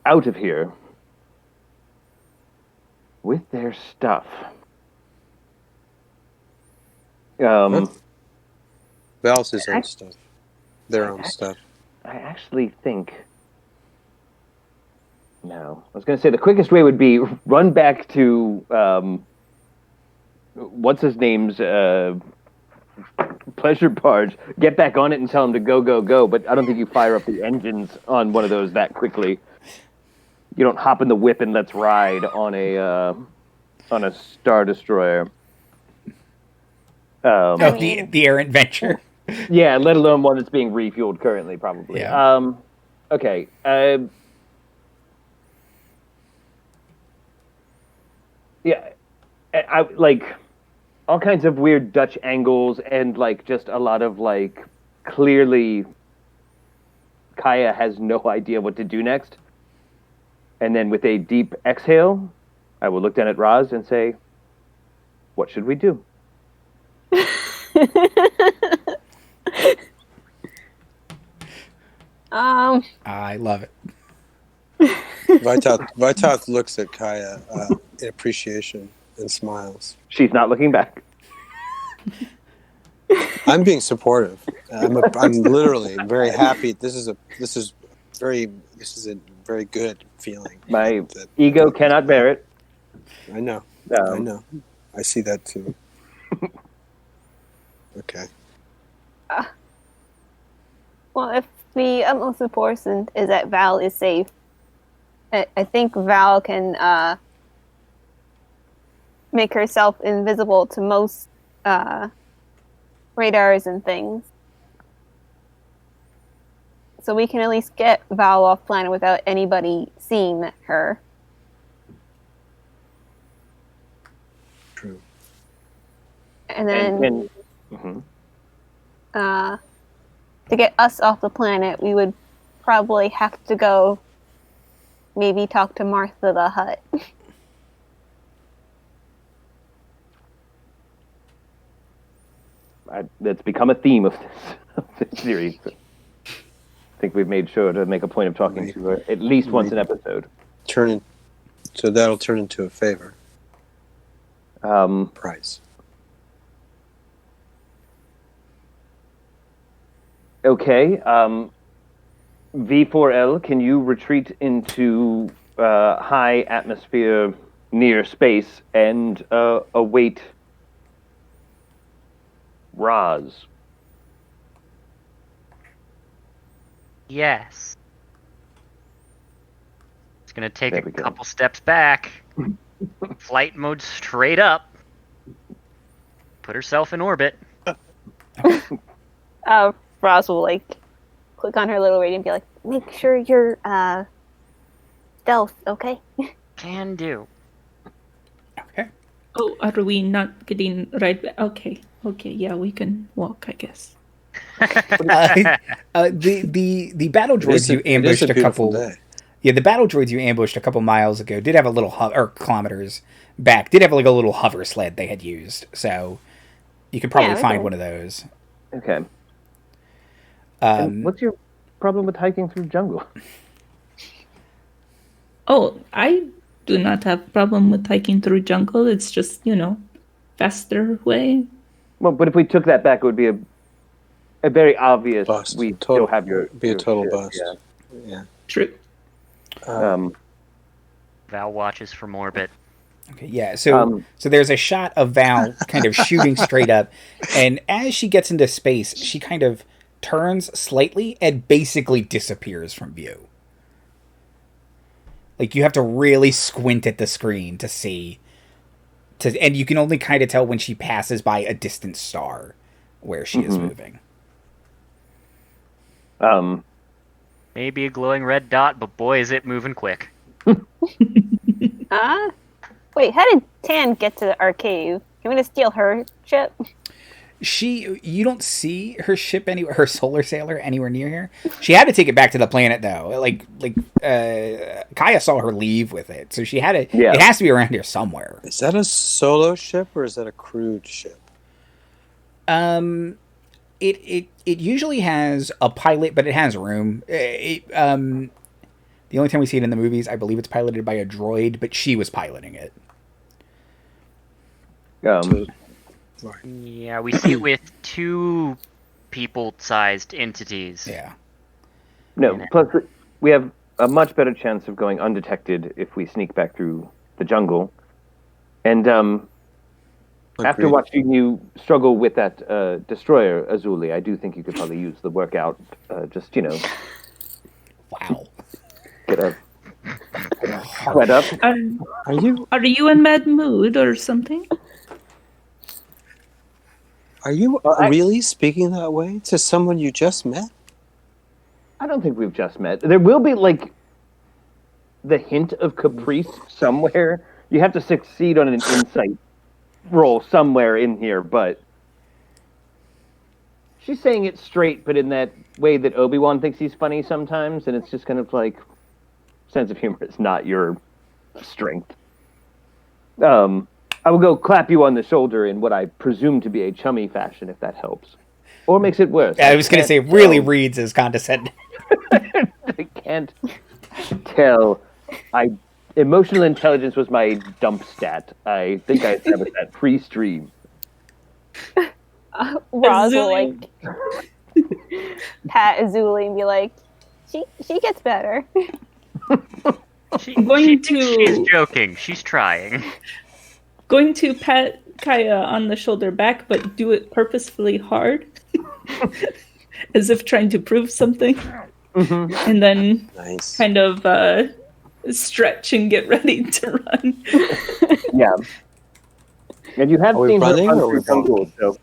out of here with their stuff. Val's his own stuff. Their own stuff. I actually think... No. I was going to say the quickest way would be run back to... what's his name's... pleasure barge, get back on it and tell him to go, go, go, but I don't think you fire up the engines on one of those that quickly. You don't hop in the whip and let's ride on a Star Destroyer. The errant venture. Yeah, let alone one that's being refueled currently, probably. Yeah. Okay. Yeah, I like all kinds of weird Dutch angles and like just a lot of like clearly Kaya has no idea what to do next. And then with a deep exhale, I will look down at Ros and say, "What should we do?" I love it. Vytoth looks at Kaya in appreciation and smiles. She's not looking back. I'm being supportive. I'm literally very happy. This is a very good feeling. My ego cannot bear it. I know. I know. I see that too. Okay. Well, if the utmost important is that Val is safe, I think Val can make herself invisible to most radars and things. So we can at least get Val off planet without anybody seeing her. True. And then to get us off the planet, we would probably have to go maybe talk to Martha the Hutt. That's become a theme of this series. I think we've made sure to make a point of talking to her at least once an episode. So that'll turn into a favor. Price. Okay. V4L, can you retreat into high atmosphere near space and await Ros? Yes. It's gonna take a couple steps back. Flight mode straight up. Put herself in orbit. Ros will click on her little radio and be like, make sure you're stealth, okay? Can do. Okay. Oh, are we not getting right back? Okay, yeah, we can walk, I guess. The battle droids you it is ambushed a a beautiful couple. day. Yeah, the battle droids you ambushed a couple miles ago did have a little or kilometers back did have like a little hover sled they had used, so you could probably Yeah, find okay. one of those. Okay. And what's your problem with hiking through jungle? Oh, I do not have problem with hiking through jungle. It's just, faster way. Well, but if we took that back, it would be a very obvious. Bust. We Total, still have your. be a your total ship, bust. Yeah. Yeah. True. Val watches from orbit. Okay, yeah. So there's a shot of Val kind of shooting straight up, and as she gets into space, she kind of turns slightly and basically disappears from view. Like you have to really squint at the screen to see, and you can only kind of tell when she passes by a distant star where she is moving. Maybe a glowing red dot, but boy, is it moving quick. Wait, how did Tan get to our cave? You want to steal her ship? You don't see her ship anywhere, her solar sailor anywhere near here. She had to take it back to the planet though. Kaya saw her leave with it, so she had it. Yeah. It has to be around here somewhere. Is that a solo ship or is that a crewed ship? It usually has a pilot, but it has room. The only time we see it in the movies, I believe it's piloted by a droid, but she was piloting it. Yeah, we see it with two people-sized entities. Yeah. No, plus we have a much better chance of going undetected if we sneak back through the jungle. And after watching you struggle with that destroyer, Azuli, I do think you could probably use the workout. Wow. Get a sweat up. Are you in bad mood or something? Are you really speaking that way to someone you just met? I don't think we've just met. There will be, the hint of caprice somewhere. You have to succeed on an insight roll somewhere in here, but she's saying it straight, but in that way that Obi-Wan thinks he's funny sometimes, and it's just kind of like, sense of humor is not your strength. I will go clap you on the shoulder in what I presume to be a chummy fashion, if that helps. Or makes it worse. I was going to say, it really reads as condescending. I can't tell. Emotional intelligence was my dump stat. I think I established that pre-stream. Ros will pat Azuli and be like, she gets better. She's joking. She's trying. Going to pat Kaya on the shoulder back, but do it purposefully hard, as if trying to prove something, and then kind of stretch and get ready to run. Yeah, and you have seen her run through jungle, so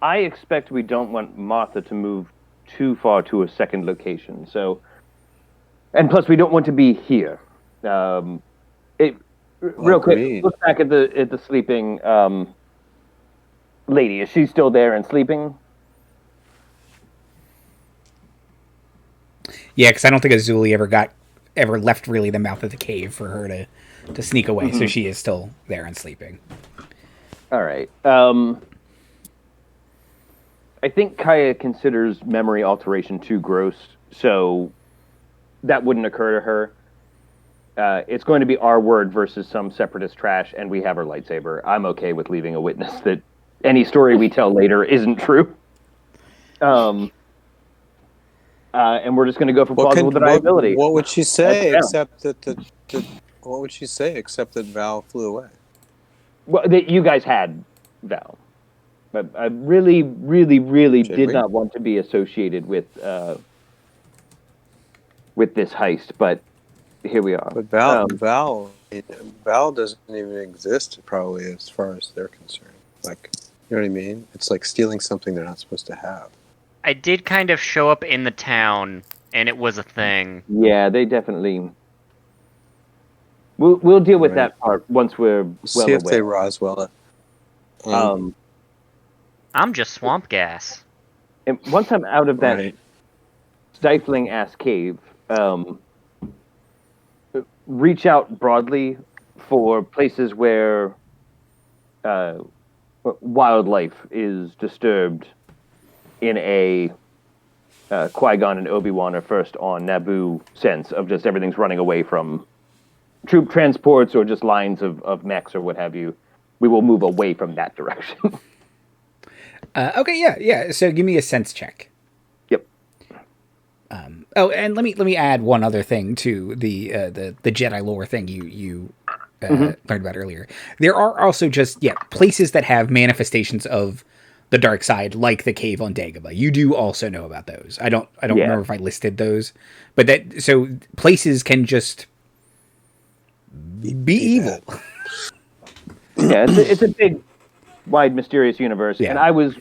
I expect we don't want Martha to move too far to a second location. So, and plus, we don't want to be here. Real quick, look back at the sleeping lady. Is she still there and sleeping? Yeah, because I don't think Azuli ever left really the mouth of the cave for her to sneak away. So she is still there and sleeping. All right. I think Kaya considers memory alteration too gross, so that wouldn't occur to her. It's going to be our word versus some separatist trash, and we have our lightsaber. I'm okay with leaving a witness that any story we tell later isn't true. And we're just going to go for plausible deniability. What would she say except that what would she say except that Val flew away? Well, that you guys had Val. But I really, really, really did not want to be associated with this heist, but here we are. But Val doesn't even exist, probably, as far as they're concerned. Like, you know what I mean? It's like stealing something they're not supposed to have. I did kind of show up in the town, and it was a thing. Yeah, they definitely. We'll deal with Right. that part once we're See well if they aware. Roswell it. I'm just swamp gas. And once I'm out of that Right. stifling ass cave, reach out broadly for places where wildlife is disturbed in a Qui-Gon and Obi-Wan are first on Naboo sense of just everything's running away from troop transports or just lines of mechs or what have you. We will move away from that direction. Okay, yeah. So give me a sense check. Yep. Oh, and let me add one other thing to the Jedi lore thing you learned about earlier. There are also just places that have manifestations of the dark side, like the cave on Dagobah. You do also know about those. I don't remember if I listed those, but so places can just be evil. Yeah, it's a big, wide, mysterious universe, and I was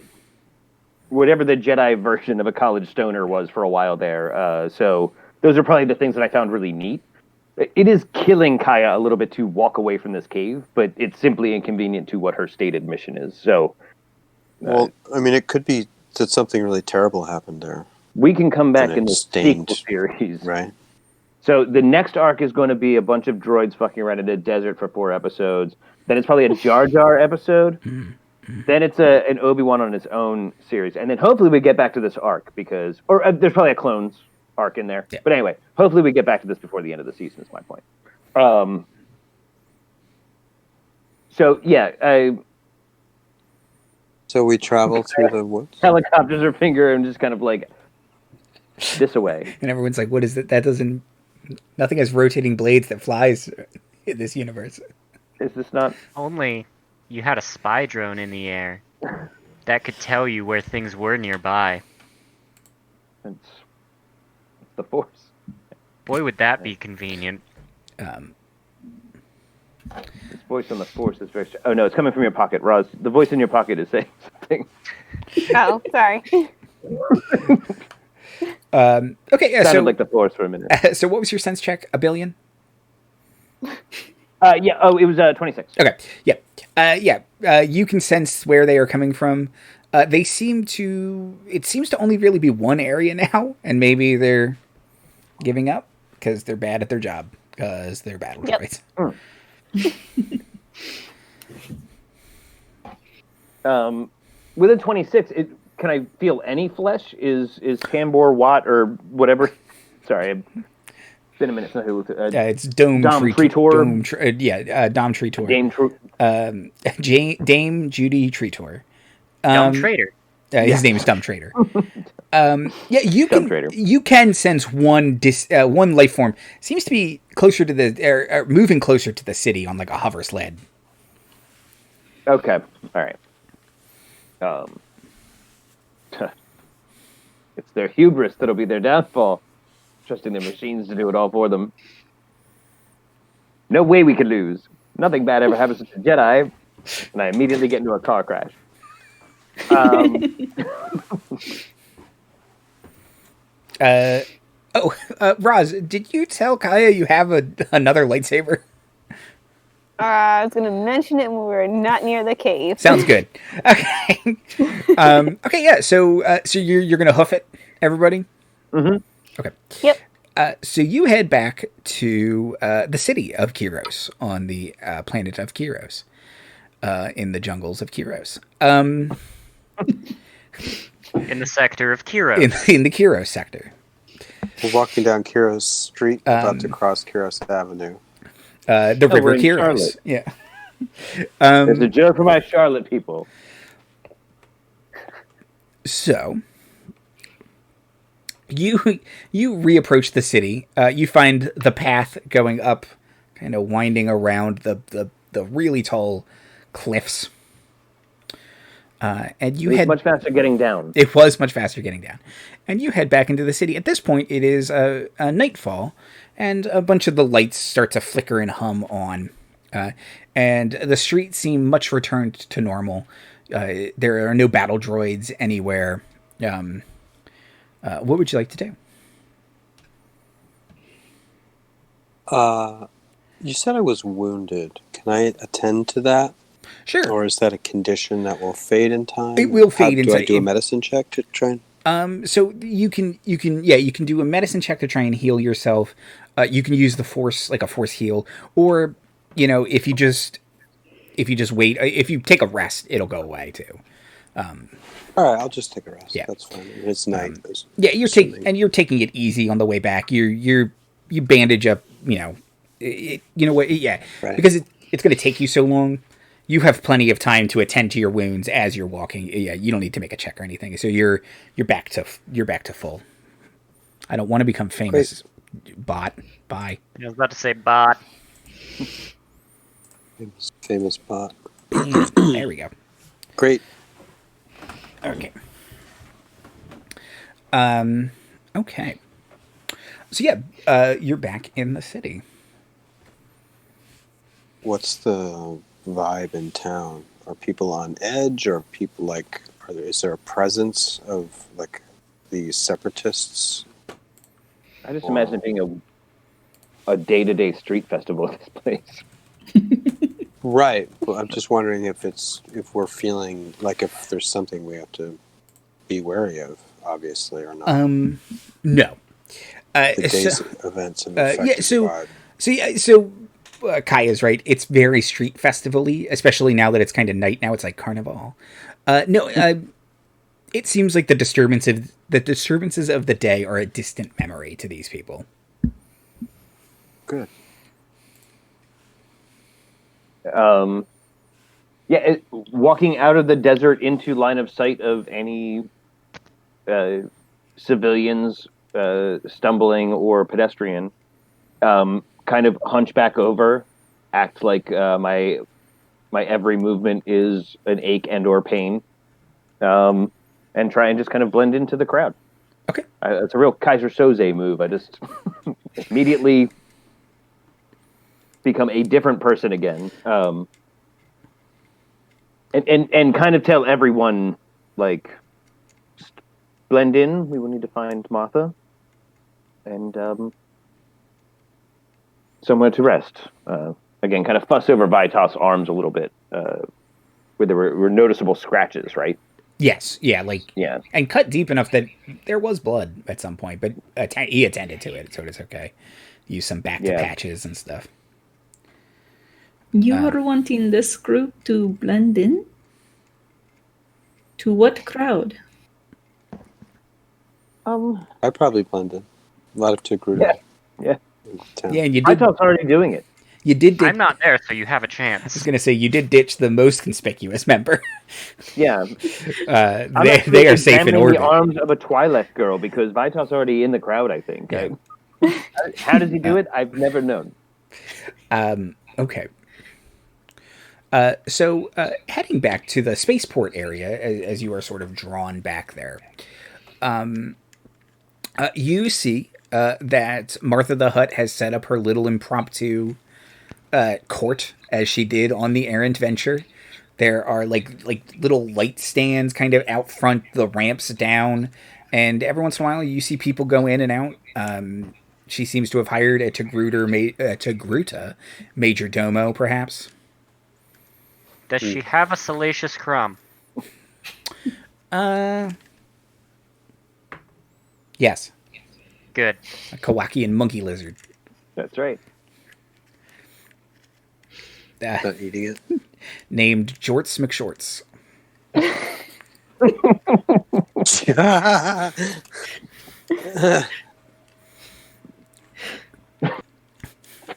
whatever the Jedi version of a college stoner was for a while there. So those are probably the things that I found really neat. It is killing Kaya a little bit to walk away from this cave, but it's simply inconvenient to what her stated mission is. So, well, I mean, it could be that something really terrible happened there. We can come back in the stained, sequel series, right? So the next arc is going to be a bunch of droids fucking around in a desert for 4 episodes. Then it's probably a Jar Jar episode. Then it's an Obi-Wan on its own series. And then hopefully we get back to this arc there's probably a clones arc in there. Yeah. But anyway, hopefully we get back to this before the end of the season is my point. So we travel through the woods? Helicopters are finger and just kind of like this away. And everyone's like, what is it? Nothing has rotating blades that flies in this universe. Is this not? Only you had a spy drone in the air that could tell you where things were nearby. It's the Force. Boy, would that be convenient. This voice on the Force is very... Oh, no, it's coming from your pocket, Ros. The voice in your pocket is saying something. Oh, sorry. Okay, yeah, Sounded like the Force for a minute. So what was your sense check? 1 billion? It was 26. Okay, you can sense where they are coming from. It seems to only really be one area now, and maybe they're giving up because they're bad at their job, because they're battle droids. Within 26, can I feel any flesh? Is Tambor, Watt, or whatever? Sorry, it's been a minute since I looked at it's Dom Treetor. Dom Treetor. Dame Dame Judy Treetor. Dumb traitor. His name is Dumb Traitor. You can sense one life form seems to be closer to moving closer to the city on like a hover sled. Okay, all right. It's their hubris that'll be their downfall. Trusting their machines to do it all for them. No way we could lose. Nothing bad ever happens to the Jedi, and I immediately get into a car crash. Ros, did you tell Kaya you have another lightsaber? I was going to mention it when we were not near the cave. Sounds good. Okay. So you're going to hoof it, everybody? Mm-hmm. Okay. Yep. So you head back to the city of Kyros on the planet of Kyros, in the jungles of Kyros. In the sector of Kyros. In the Kyros sector. We're walking down Kyros Street, about to cross Kyros Avenue. The river Kyros. Charlotte. Yeah. There's a joke for my Charlotte people. So you reapproach the city. You find the path going up, kind of winding around the really tall cliffs. And you had much faster getting down. It was much faster getting down, and you head back into the city. At this point, it is a nightfall, and a bunch of the lights start to flicker and hum on, and the streets seem much returned to normal. There are no battle droids anywhere. What would you like to do? You said I was wounded. Can I attend to that? Sure. Or is that a condition that will fade in time? It will fade in time. Do I time. do a medicine check to try and... So you can do a medicine check to try and heal yourself. You can use the force, like a force heal, or if you just wait, if you take a rest, it'll go away too. All right, I'll just take a rest. Yeah. That's fine. It's night. You're taking it easy on the way back. You bandage up. Right. Because it's going to take you so long. You have plenty of time to attend to your wounds as you're walking. Yeah, you don't need to make a check or anything. So you're back to full. I don't want to become famous. Great. Bot. Bye. I was about to say bot. Famous bot. There we go. Great. Okay. Okay. So you're back in the city. What's the vibe in town? Are people on edge? Or are people is there a presence of the separatists? I just imagine it being a day-to-day street festival at this place. Right. Well, I'm just wondering if we're feeling like if there's something we have to be wary of, obviously, or not. No. The day's events have affected the vibe. So Kaya's right. It's very street festival-y, especially now that it's kind of night now. It's like carnival. It seems like the disturbances of the day are a distant memory to these people. Good. Walking out of the desert into line of sight of any civilians stumbling or pedestrian, kind of hunch back over, act like my every movement is an ache and or pain, and try and just kind of blend into the crowd. Okay. It's a real Kaiser Soze move. I just immediately become a different person again. And kind of tell everyone, just blend in. We will need to find Martha. And somewhere to rest. Again, kind of fuss over Vytoth's arms a little bit, where there were noticeable scratches, right? Yes, yeah, and cut deep enough that there was blood at some point, but he attended to it, so it's okay. Use some patches and stuff. You are wanting this group to blend in? To what crowd? I probably blend in. A lot of Tigruta. Yeah, and you did. Vytoth's already doing it. You did. I'm not there, so you have a chance. I was going to say you did ditch the most conspicuous member. Yeah, they are safe in orbit. The arms of a Twi'lek girl because Vytoth's already in the crowd. I think. Yeah. How does he do it? I've never known. Okay. So heading back to the spaceport area, as you are sort of drawn back there, you see that Martha the Hutt has set up her little impromptu court, as she did on the errant venture. There are like little light stands kind of out front, the ramps down, and every once in a while you see people go in and out. She seems to have hired a Tigruta major domo, perhaps. Does she have a salacious crumb? Yes. Good. A Kowakian monkey lizard. That's right. Not eating it. Named Jorts McShorts.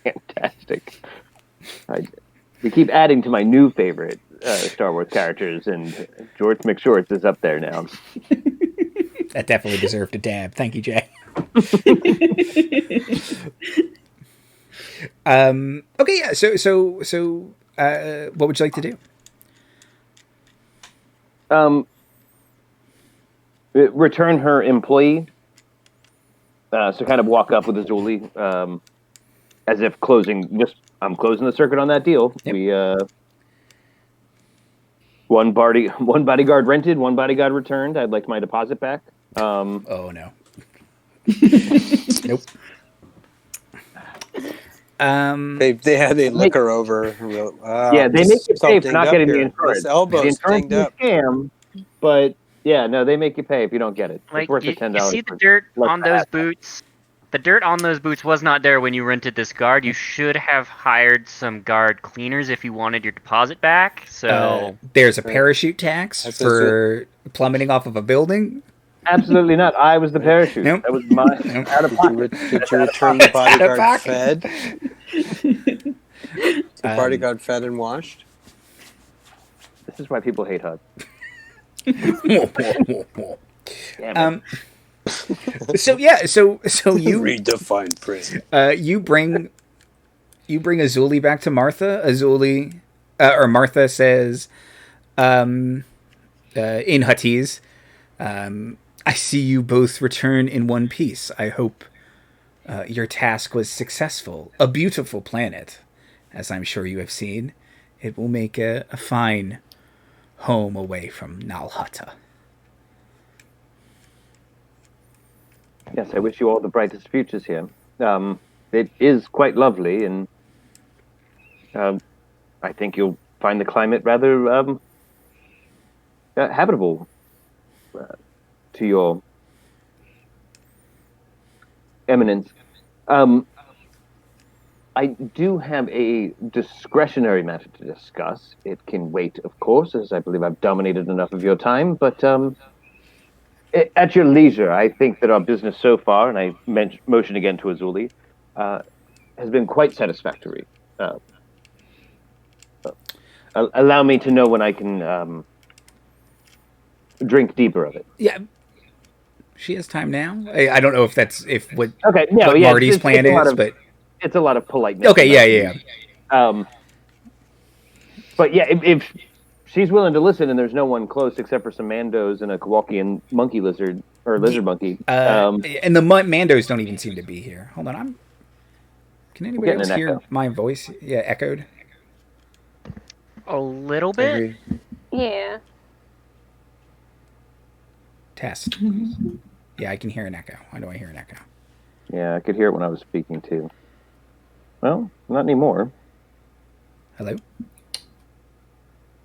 Fantastic. We keep adding to my new favorite Star Wars characters, and Jorts McShorts is up there now. That definitely deserved a dab. Thank you, Jay. Okay, yeah. So, what would you like to do? Return her employee. So kind of walk up with Azuli, as if I'm closing the circuit on that deal. Yep. We one bodyguard rented, one bodyguard returned. I'd like my deposit back. Oh no. Nope. They look her over. Yeah, they make you pay for not getting the This insurance. elbow's The insurance dinged is a up. scam, but yeah, no, they make you pay if you don't get it. Like it's worth you, the $10. you see the dirt on those boots. The dirt on those boots was not there when you rented this guard. You should have hired some guard cleaners if you wanted your deposit back. So there's a parachute tax for plummeting off of a building. Absolutely not. I was the parachute. Nope. That was my out of pocket. Did you return the bodyguard pocket. fed? The bodyguard fed and washed? This is why people hate HUD. So you read the fine print. You bring Azuli back to Martha. Azuli, or Martha says, in Huttese, I see you both return in one piece. I hope your task was successful. A beautiful planet, as I'm sure you have seen. It will make a fine home away from Nalhutta. Yes, I wish you all the brightest futures here. It is quite lovely, and I think you'll find the climate rather habitable to your eminence. I do have a discretionary matter to discuss. It can wait, of course, as I believe I've dominated enough of your time, but at your leisure, I think that our business so far, and I motion again to Azuli, has been quite satisfactory. Allow me to know when I can drink deeper of it. Yeah, she has time now. I don't know if that's what yeah, Marty's plan is, but it's a lot of politeness. Okay, yeah. But yeah, if she's willing to listen, and there's no one close except for some Mandos and a Kowakian monkey lizard or lizard monkey. And the Mandos don't even seem to be here. Hold on, Can anybody else hear echo. my voice? Yeah, echoed. a little bit. Yeah. Test. Yeah, I can hear an echo. Why do I hear an echo? Yeah, I could hear it when I was speaking too. Well, not anymore. Hello?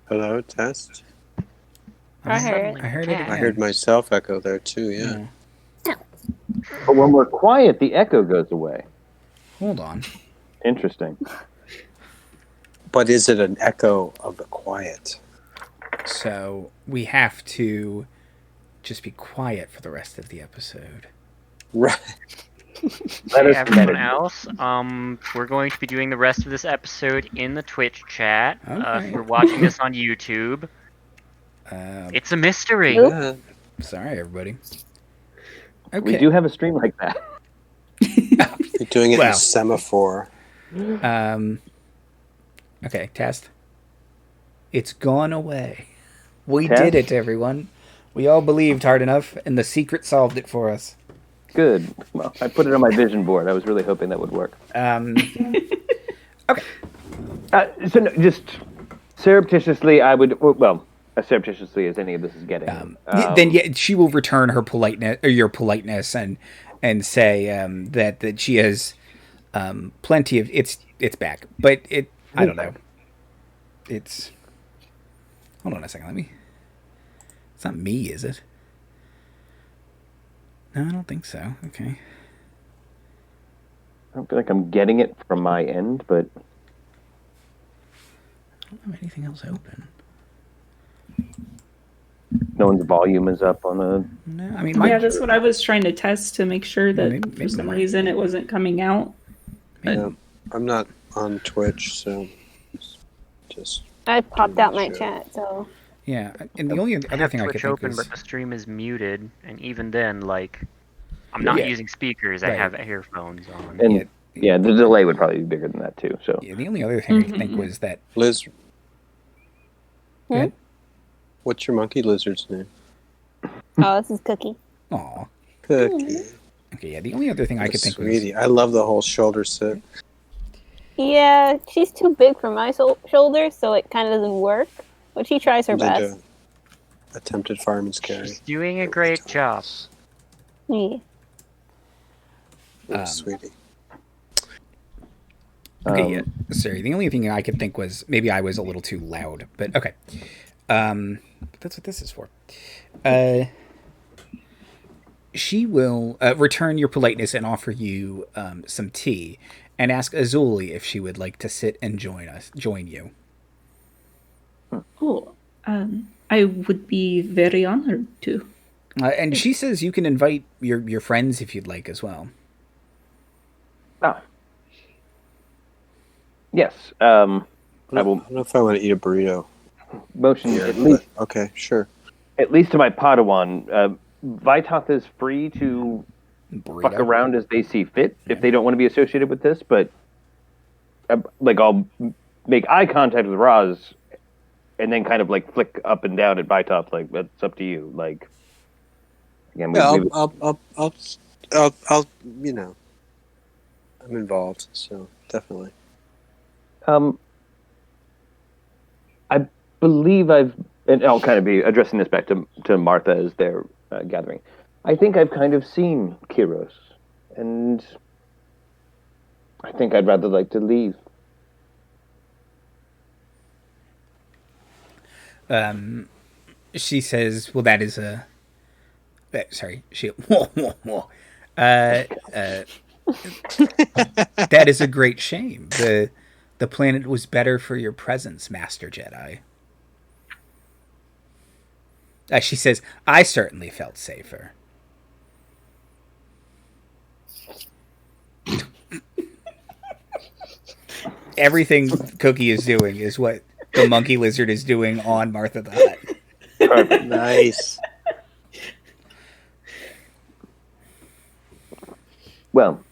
Hello, test. I heard. I heard it again. I heard myself echo there too, yeah. But when we're quiet, the echo goes away. Hold on. Interesting. But is it an echo of the quiet? So we have to just be quiet for the rest of the episode. Right. Hey, everyone else, we're going to be doing the rest of this episode in the Twitch chat. Okay. If you're watching this on YouTube, it's a mystery. Yeah. Sorry, everybody. We Okay. do have a stream like that. You're doing it Well. in semaphore. Okay, test. It's gone away. We Test? did it, everyone. We all believed hard enough, and the secret solved it for us. Good. Well, I put it on my vision board. I was really hoping that would work. Okay. So no, just surreptitiously, I would, well, as surreptitiously as any of this is getting. Then she will return her politeness, or your politeness, and say that she has plenty of it's back, but I don't know. It's hold on a second. It's not me, is it? No, I don't think so. Okay. I don't feel like I'm getting it from my end, but I don't have anything else open. no one's volume is up on a. No, I mean, Yeah, that's what I was trying to test to make sure that Maybe for some mine. reason it wasn't coming out. Yeah. I'm not on Twitch, so just I popped out my Sure. chat, so yeah, and the only I other have thing I could Twitch think open, is but the stream is muted, and even then, like, I'm not Yeah. using speakers. I Right. have earphones on. And yeah, the delay would probably be bigger than that too. So yeah, the only other thing I could think was that Liz, Go ahead. what's your monkey lizard's name? oh, this is Cookie. Aw. Cookie. Okay, yeah, the only other thing I could think was Sweetie. I love the whole shoulder sit. Yeah, she's too big for my shoulders, so it kind of doesn't work. But she tries her Did best. Attempted fireman's carry. She's doing a great job. Yeah. Oh, sweetie. Okay, yeah. Sorry, the only thing I could think was maybe I was a little too loud, but okay. That's what this is for. She will return your politeness and offer you some tea, and ask Azuli if she would like to sit and join you. Oh, I would be very honored to. And she says you can invite your friends if you'd like as well. Ah. Yes. I don't know if I want to eat a burrito. Motion Here, at least. Okay, sure. At least to my Padawan, Vytoth is free to fuck around as they see fit if they don't want to be associated with this. But I'll make eye contact with Ros, and then kind of flick up and down at Vytoth. That's up to you. Again, I'll I'm involved, so definitely. I believe and I'll kind of be addressing this back to Martha as they're gathering. I think I've kind of seen Kyros, and I think I'd rather like to leave. She says, well, that is a... sorry, that is a great shame. The planet was better for your presence, Master Jedi. She says, I certainly felt safer. Everything Cookie is doing is what the monkey lizard is doing on Martha the Hutt. Perfect. Nice. Well,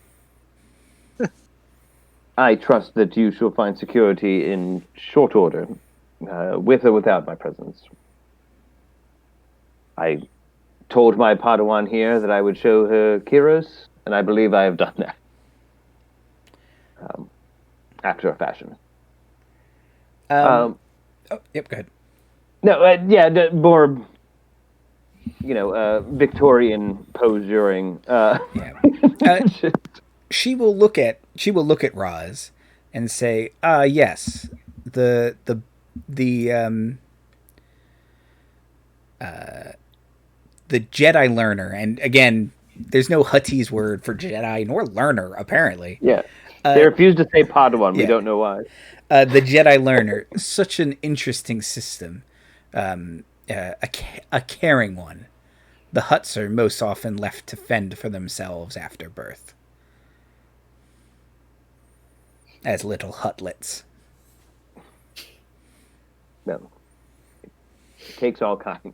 I trust that you shall find security in short order, with or without my presence. I told my Padawan here that I would show her Kyros, and I believe I have done that. After a fashion. Yep, go ahead. No, more, Victorian posturing. She will look at Ros and say, yes, the Jedi learner, and again, there's no Huttese word for Jedi nor learner apparently. Yeah, they refuse to say Padawan. We don't know why. The Jedi learner, such an interesting system, a caring one. The Hutts are most often left to fend for themselves after birth. As little Huttlets. No. It takes all kinds.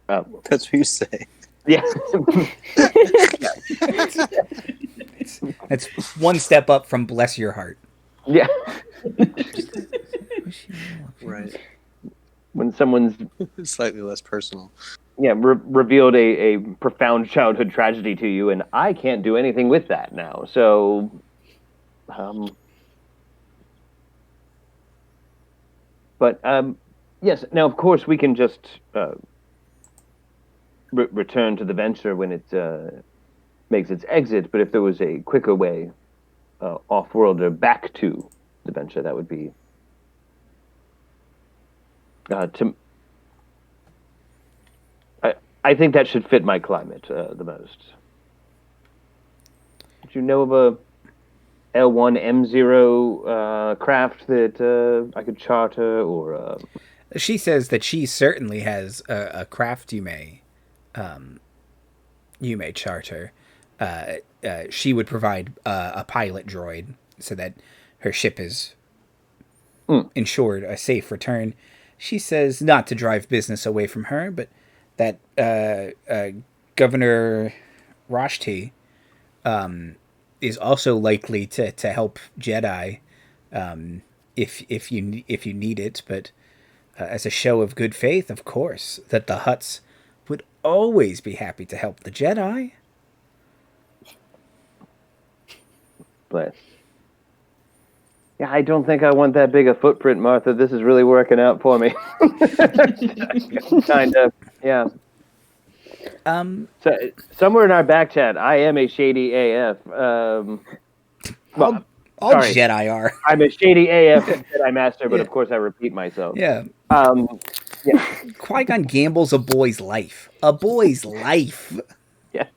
That's what you say. Yeah. That's one step up from bless your heart. Yeah. Right. When someone's slightly less personal. Yeah, revealed a profound childhood tragedy to you, and I can't do anything with that now. So, yes. Now, of course, we can just return to the venture when it makes its exit. But if there was a quicker way off-world or back to the venture, that would be I think that should fit my climate the most. Did you know of a L1 M0 craft that I could charter, or? She says that she certainly has a craft you may charter. She would provide a pilot droid so that her ship is ensured a safe return. She says not to drive business away from her, but that Governor Rashti is also likely to help Jedi if you need it. But as a show of good faith, of course, that the Hutts would always be happy to help the Jedi. But yeah, I don't think I want that big a footprint, Martha. This is really working out for me. Kind of, Yeah. So somewhere in our back chat, I am a shady AF. all Jedi are. I'm a shady AF Jedi Master, but of course I repeat myself. Yeah. Yeah. Qui-Gon gambles a boy's life. A boy's life. Yeah.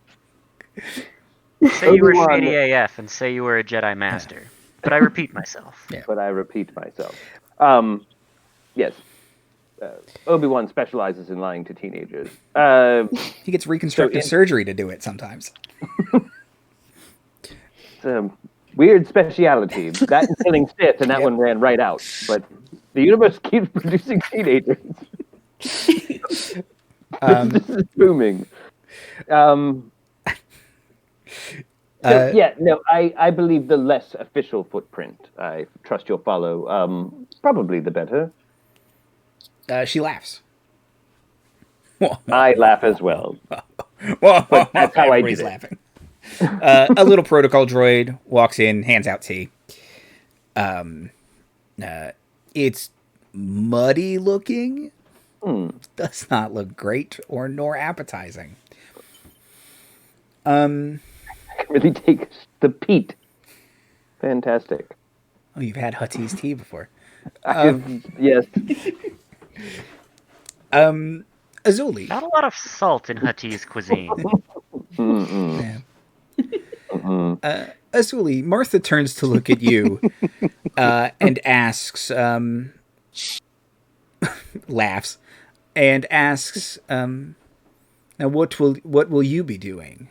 Say you were shady AF and say you were a Jedi Master. But I repeat myself. Yeah. But I repeat myself. Yes. Obi-Wan specializes in lying to teenagers. He gets reconstructive surgery to do it sometimes. It's a weird speciality. That and killing Sith, and that one ran right out. But the universe keeps producing teenagers. This is booming. I believe the less official footprint. I trust you'll follow. Probably the better. She laughs. I laugh as well. But that's how I do it. Laughing. A little protocol droid walks in, hands out tea. It's muddy looking. Does not look great nor appetizing. I can really take the peat. Fantastic. Oh, you've had Huttese tea before. Yes. Azuli. Not a lot of salt in Huttese cuisine. Azuli, Martha turns to look at you and asks, laughs, and asks, now what will you be doing?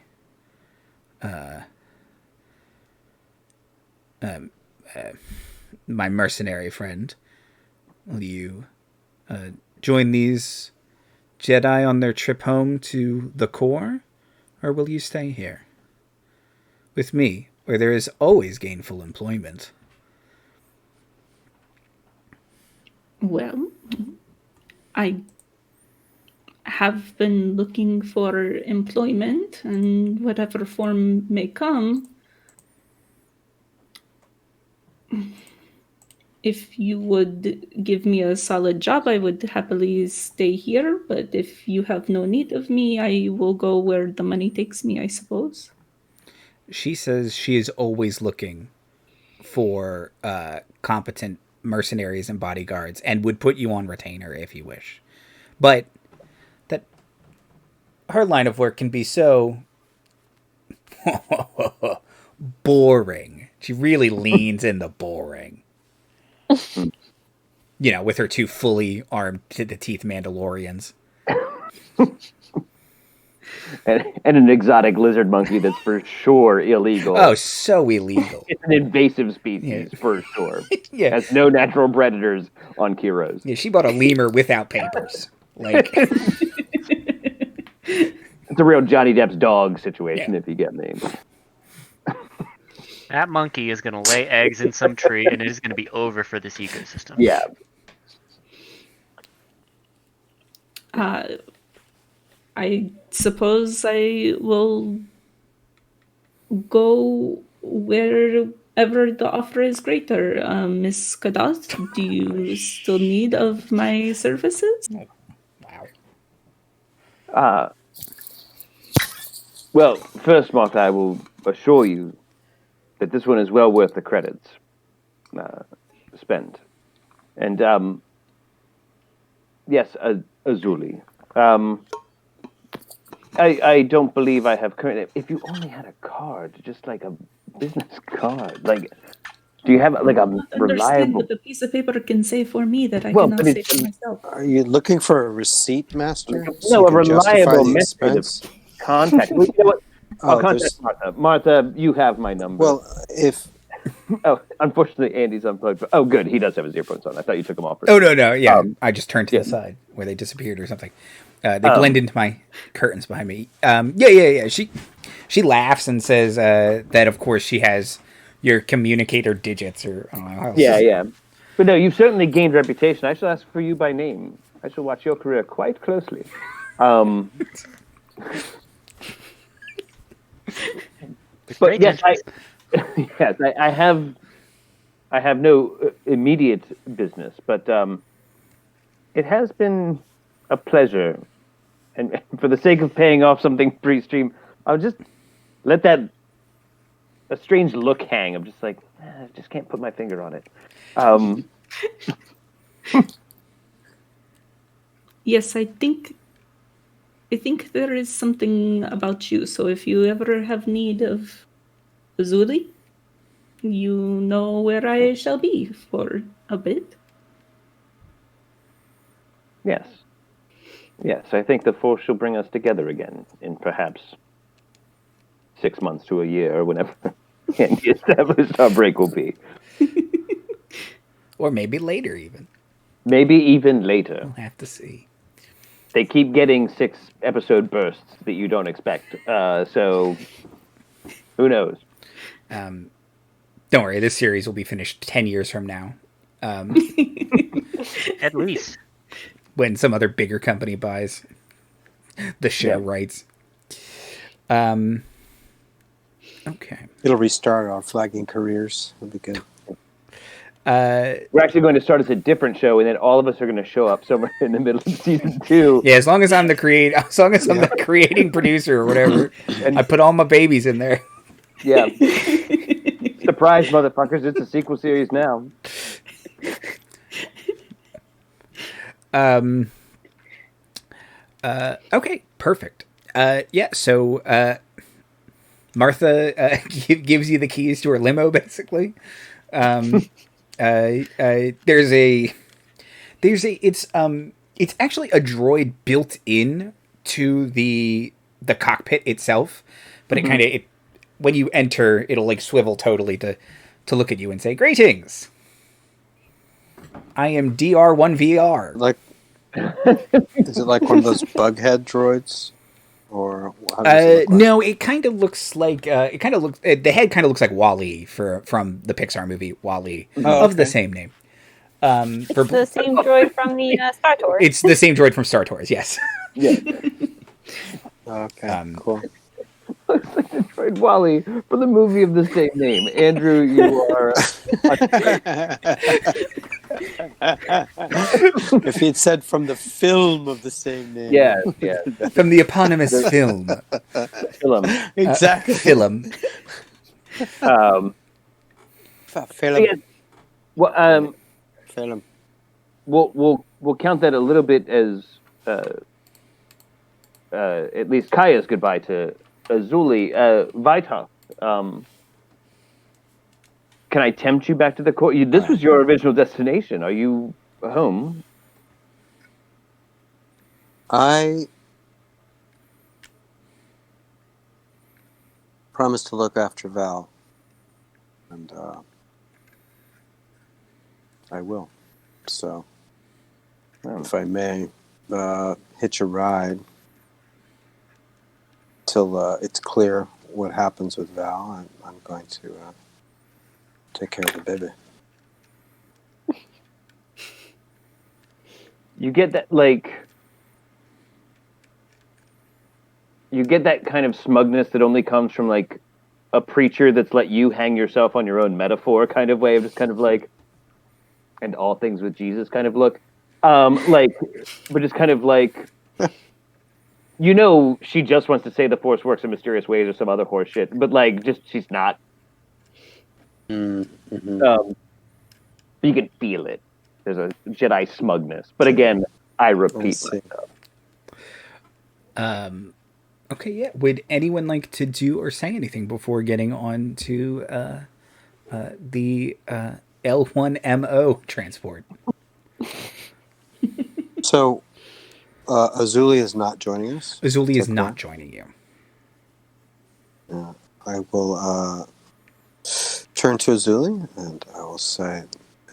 My mercenary friend, will you join these Jedi on their trip home to the core, or will you stay here with me, where there is always gainful employment? Well, I have been looking for employment, and whatever form may come. If you would give me a solid job, I would happily stay here. But if you have no need of me, I will go where the money takes me, I suppose. She says she is always looking for competent mercenaries and bodyguards and would put you on retainer if you wish. But that her line of work can be so boring. She really leans into boring. You know, with her two fully armed to the teeth Mandalorians. And an exotic lizard monkey that's for sure illegal. Oh, so illegal. It's an invasive species for sure. Yeah. Has no natural predators on Kiros. Yeah, she bought a lemur without papers. Like, it's a real Johnny Depp's dog situation, if you get me. That monkey is going to lay eggs in some tree, and it is going to be over for this ecosystem. Yeah. I suppose I will go wherever the offer is greater. Miss Kadat, do you still need of my services? wow. Well, first, Martha, I will assure you that this one is well worth the credits spent. And, yes, Azuli. I don't believe I have currently... If you only had a card, just like a business card, like... Do you have, like, a reliable... What the piece of paper can say for me that I cannot say for myself. Are you looking for a receipt, Master? No, a reliable method of contact. Well, you know what? I'll contact Martha. Martha, you have my number. Well, if... Oh, unfortunately, Andy's unplugged. Oh, good. He does have his earphones on. I thought you took them off. Oh, no. Yeah, I just turned to the side where they disappeared or something. They blend into my curtains behind me. Yeah. She laughs and says that, of course, she has your communicator digits. Or I don't know. Yeah. But no, you've certainly gained reputation. I shall ask for you by name. I shall watch your career quite closely. But yes, I have no immediate business, but it has been a pleasure and for the sake of paying off something pre-stream, I'll just let a strange look hang. I'm just like, I just can't put my finger on it. Yes, I think there is something about you. So if you ever have need of Azuli, you know where I shall be for a bit. Yes. Yes, I think the Force shall bring us together again in perhaps 6 months to a year, or whenever Andy established our break will be. Or maybe later, even. Maybe even later. We'll have to see. They keep getting 6-episode bursts that you don't expect, so who knows? Don't worry, this series will be finished 10 years from now. At least. When some other bigger company buys the show rights. Okay. It'll restart our flagging careers. It'll be good. We're actually going to start as a different show, and then all of us are going to show up somewhere in the middle of season 2. Yeah, as long as I'm the the creating producer or whatever, and I put all my babies in there. Yeah. Surprise, motherfuckers! It's a sequel series now. Okay, perfect. So Martha gives you the keys to her limo, basically. It's actually a droid built in to the cockpit itself, but it when you enter, it'll like swivel totally to look at you and say, "Greetings. I am DR1VR." Like, is it like one of those bughead droids, or how does it look like? No, it kind of looks like the head kind of looks like Wall-E from the Pixar movie Wall-E of the same name. It's the same droid from the Star Tours. It's the same droid from Star Tours, yes. Yeah. Okay, cool. Looks like the droid Wally for the movie of the same name. Andrew, you are. If he'd said from the film of the same name. Yeah. From the eponymous film. Film. Exactly. Film. Film. Well, Film. we'll count that a little bit as at least Kaya's goodbye to Azuli. Vytoth, can I tempt you back to the court? This was your original destination. Are you home? I promised to look after Val, and I will. So, if I may, hitch a ride till it's clear what happens with Val. I'm going to take care of the baby. You get that, you get that kind of smugness that only comes from, like, a preacher that's let you hang yourself on your own metaphor kind of way of just kind of like, and all things with Jesus kind of look. But just kind of like, she just wants to say the Force works in mysterious ways or some other horse shit, but like, just she's not. Mm-hmm. You can feel it. There's a Jedi smugness, but again, I repeat myself. Okay, yeah. Would anyone like to do or say anything before getting on to the L1MO transport? So, Azuli is not joining us? Azuli is not joining you. I will turn to Azuli, and I will say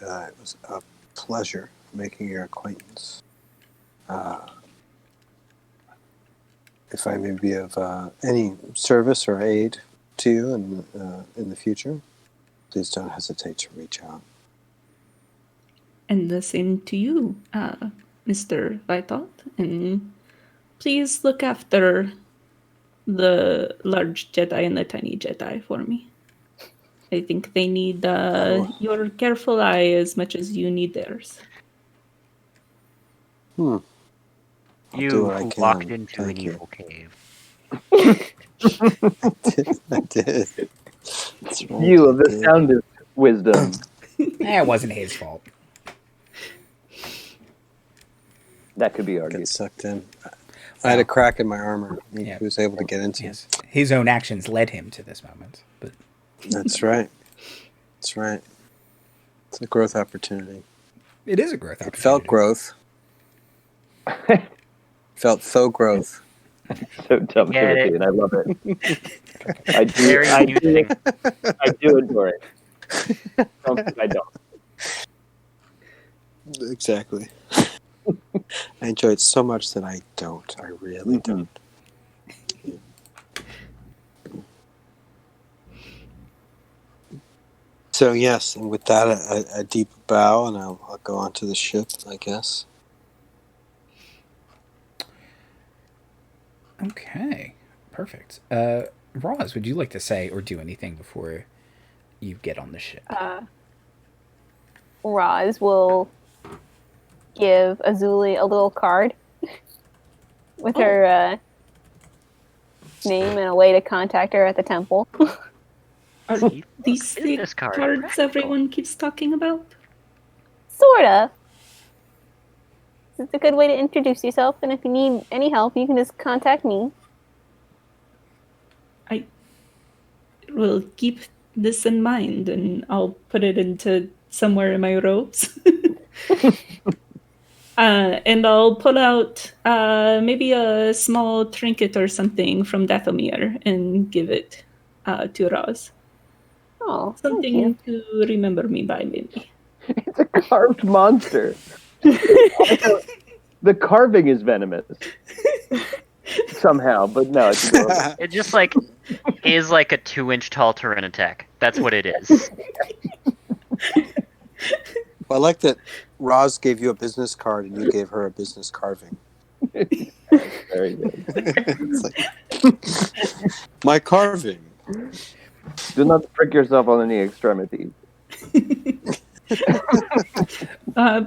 it was a pleasure making your acquaintance. If I may be of any service or aid to you in the future, please don't hesitate to reach out. And the same to you, Mr. Vytoth. And please look after the large Jedi and the tiny Jedi for me. I think they need your careful eye as much as you need theirs. I'll do You what I who can. walked into Thank an you. evil cave. I did. That's right, You I of the did. soundest wisdom. It wasn't his fault. That could be Get argued. sucked in. I had a crack in my armor. He Yeah. was able to get into. Yes. His own actions led him to this moment. But That's right. That's right. It's a growth opportunity. it is a growth opportunity. It felt growth. Felt so growth. So dumb, Get Timothy, it. and I love it. I do. Very I amusing. do adore it. Don't think I don't. Exactly. I enjoy it so much that I don't. I really don't. So yes, and with that, a deep bow, and I'll go onto the ship, I guess. Okay. Perfect. Roz, would you like to say or do anything before you get on the ship? Roz will give Azuli a little card with her name and a way to contact her at the temple. Are these the Business card. cards Practical. everyone keeps talking about? Sort of. It's a good way to introduce yourself, and if you need any help, you can just contact me. I will keep this in mind, and I'll put it into somewhere in my robes. And I'll pull out maybe a small trinket or something from Dathomir and give it to Roz. Oh, thank Something you. to remember me by, maybe. It's a carved monster. The carving is venomous. Somehow, but no, it's adorable. It just like is like a 2-inch tall Tyranitek. That's what it is. Well, I like that Roz gave you a business card and you gave her a business carving. Very good. It's like, my carving. Do not prick yourself on any extremities.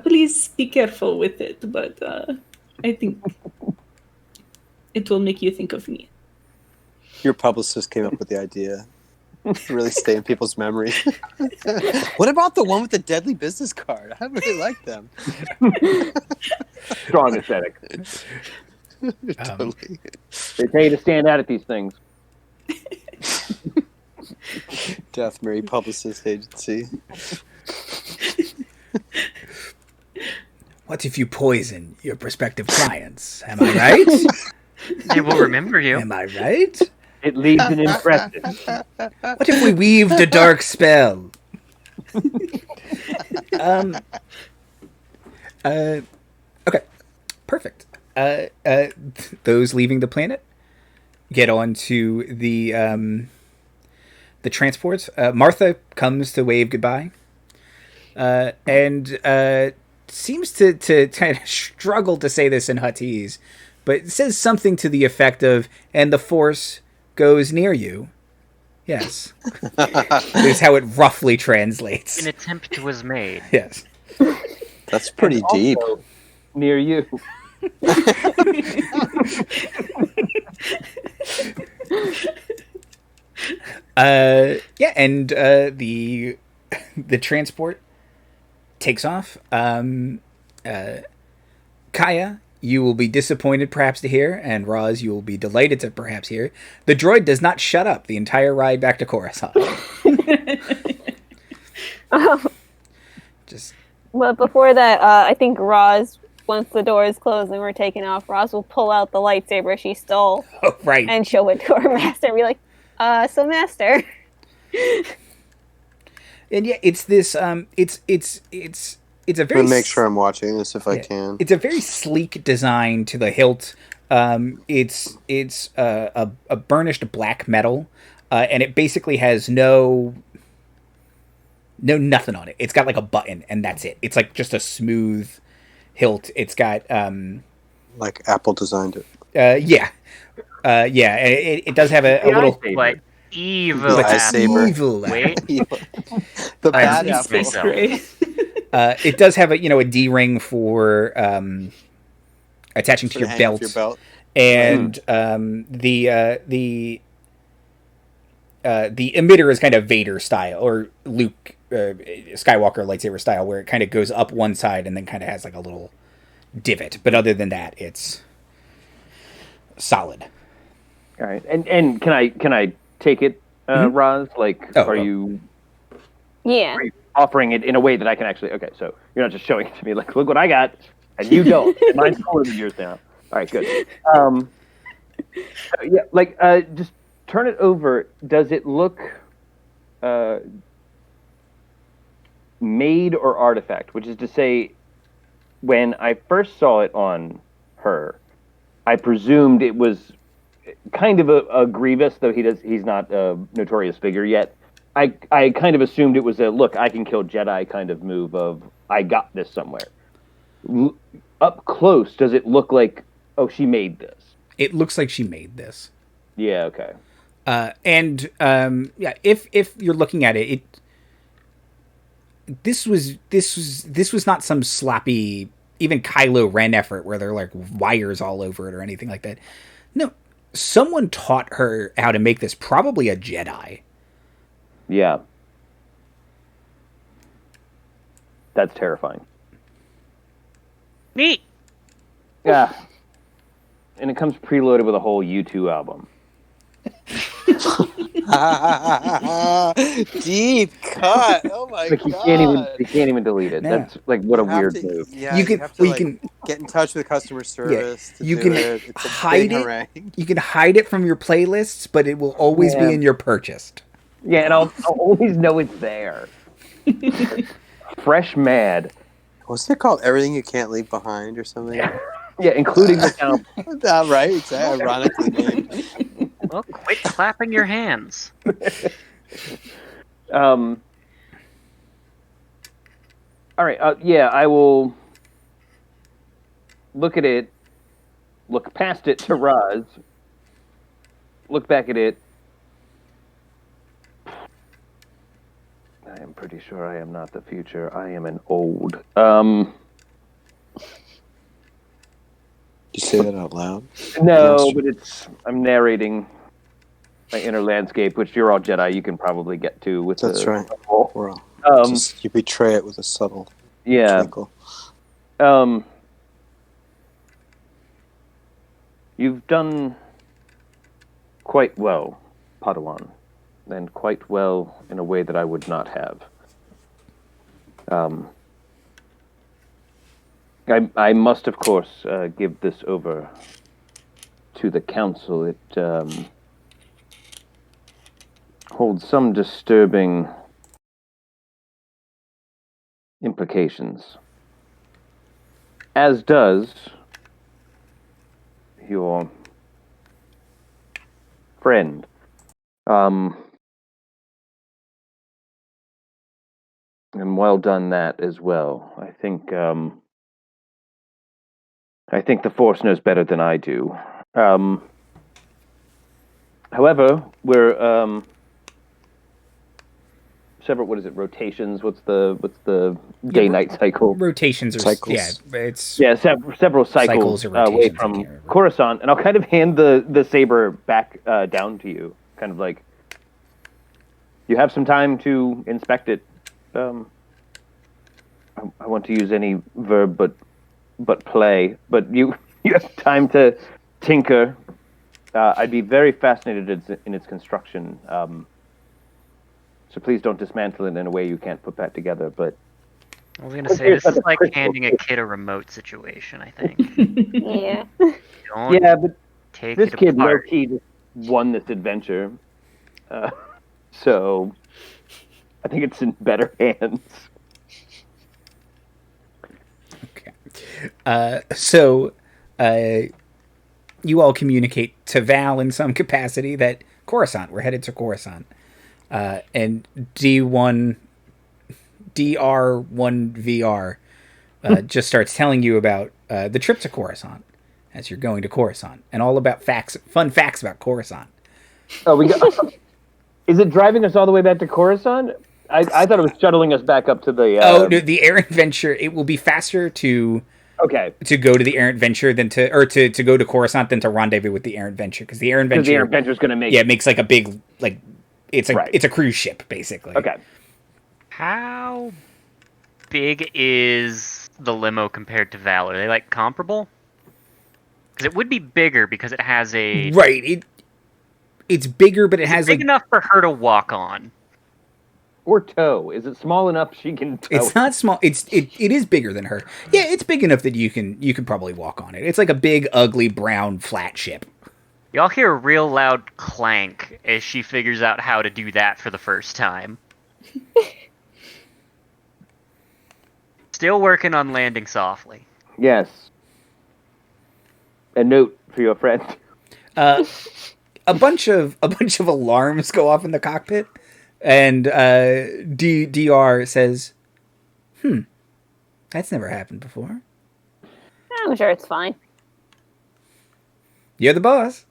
Please be careful with it, but I think it will make you think of me. Your publicist came up with the idea. Really stay in people's memory. What about the one with the deadly business card? I really like them. Strong aesthetic. Totally. They tell you to stand out at these things. Death Mary Publicist Agency. What if you poison your prospective clients? Am I right? They will remember you. Am I right? It leaves an impression. What if we weaved a dark spell? Okay, perfect. Those leaving the planet get on to the transports. Martha comes to wave goodbye, and seems to kind of struggle to say this in Huttese, but it says something to the effect of, "And the Force goes near you." Yes. Is how it roughly translates. An attempt was made. Yes. That's pretty deep. Also, near you. Yeah, and the transport takes off. Kaya, you will be disappointed perhaps to hear, and Roz, you will be delighted to perhaps hear, the droid does not shut up the entire ride back to Coruscant. Just But before that, I think Roz, once the door is closed and we're taking off, Roz will pull out the lightsaber she stole right. and show it to her master and be like, so master. And yeah, it's this it's a I'm very gonna make sure I'm watching this if I can. It's a very sleek design to the hilt. It's a burnished black metal, and it basically has no nothing on it. It's got like a button, and that's it. It's like just a smooth hilt. It's got Like Apple designed it. yeah. It does have a little What evil Like a ass. saber. evil. Wait, The bad I'm apple. Space Gray. It does have a D ring for attaching to For your the hang belt. off your belt. And the emitter is kind of Vader style, or Luke Skywalker lightsaber style, where it kind of goes up one side and then kind of has like a little divot. But other than that, it's solid. All right, and can I take it, Ros? Like, are you offering it in a way that I can actually? Okay, so you're not just showing it to me like, look what I got, and you don't. And mine's cooler than yours now. All right, good. Yeah, like just turn it over. Does it look made or artifact? Which is to say, when I first saw it on her, I presumed it was kind of a Grievous, though he's not a notorious figure yet. I kind of assumed it was a look, I can kill Jedi kind of move of I got this somewhere. Up close, does it look like, oh, she made this? It looks like she made this. Yeah, okay. If you're looking at it, this was not some sloppy, even Kylo Ren effort where there are like wires all over it or anything like that. No, someone taught her how to make this, probably a Jedi. Yeah. That's terrifying. Neat. Yeah. And it comes preloaded with a whole U2 album. Deep cut. Oh my Like god! You can't even delete it. No. That's like what a weird move. Yeah, you can get in touch with customer service. you to can do it. It's a hide big it. harangue. You can hide it from your playlists, but it will always be in your purchased. Yeah, and I'll always know it's there. Fresh mad. Wasn't it called Everything You Can't Leave Behind or something? Yeah, including the count. Right, exactly. Ironically named. Well, quit clapping your hands. All right. Yeah, I will look at it, look past it to Ros, look back at it. I am pretty sure I am not the future. I am an old. You say that out loud? No, but I'm narrating my inner landscape, which you're all Jedi. You can probably get to with That's right. Well, you betray it with a subtle twinkle. You've done quite well, Padawan, and quite well in a way that I would not have. I must, of course, give this over to the council. It holds some disturbing implications, as does your friend. And well done that as well. I think the Force knows better than I do. However, we're several. What is it? Rotations. What's the day-night cycle? Rotations or cycles. Several cycles away from Coruscant, and I'll kind of hand the saber back down to you, kind of like you have some time to inspect it. I want to use any verb but play, but you have time to tinker. I'd be very fascinated in its construction. So please don't dismantle it in a way you can't put back together. But I was gonna say this is like handing a kid a remote situation. I think. Yeah. But take this it kid apart. low-key just won this adventure, so I think it's in better hands. So you all communicate to Val in some capacity that Coruscant, we're headed to Coruscant. And DR1VR just starts telling you about the trip to Coruscant as you're going to Coruscant and all about fun facts about Coruscant. Oh, is it driving us all the way back to Coruscant? I thought it was shuttling us back up to the... no, the air adventure, it will be faster to Okay. to go to the errant venture than to go to Coruscant than to rendezvous with the errant venture, because the errant venture is going to make it makes like a big it's Right. it's a cruise ship basically. Okay. How big is the limo compared to Valor? Are they like comparable? Because it would be bigger because it has a Right. It's bigger, but it has big enough for her to walk on. Or tow. Is it small enough she can tow? It's not small. It is bigger than her. Yeah, it's big enough that you can probably walk on it. It's like a big, ugly, brown, flat ship. Y'all hear a real loud clank as she figures out how to do that for the first time. Still working on landing softly. Yes. A note for your friend. A bunch of alarms go off in the cockpit, and DR says, that's never happened before. I'm sure it's fine. You're the boss.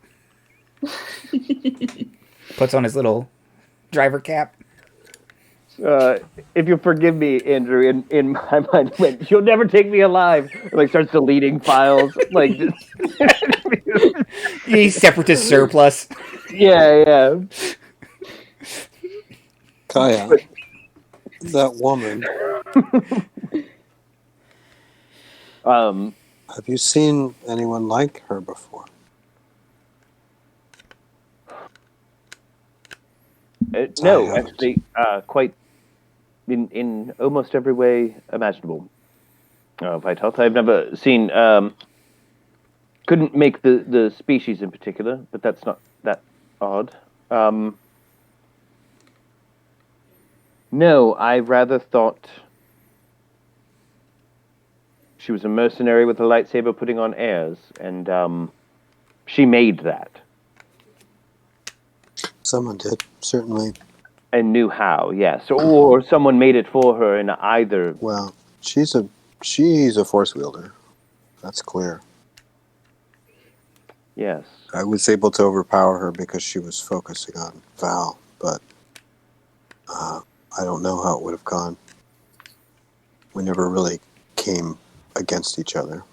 Puts on his little driver cap. If you'll forgive me, Andrew, in my mind, went, "You'll never take me alive." Like starts deleting files, like just He's separatist surplus. yeah. Kaya, that woman. Have you seen anyone like her before? No, actually, quite in almost every way imaginable. Vytoth, I've never seen. Couldn't make the species in particular, but that's not that odd. No, I rather thought she was a mercenary with a lightsaber putting on airs, and she made that. Someone did, certainly. And knew how, yes. Or someone made it for her in either. Well, she's a force wielder. That's clear. Yes. I was able to overpower her because she was focusing on Val, but I don't know how it would have gone. We never really came against each other.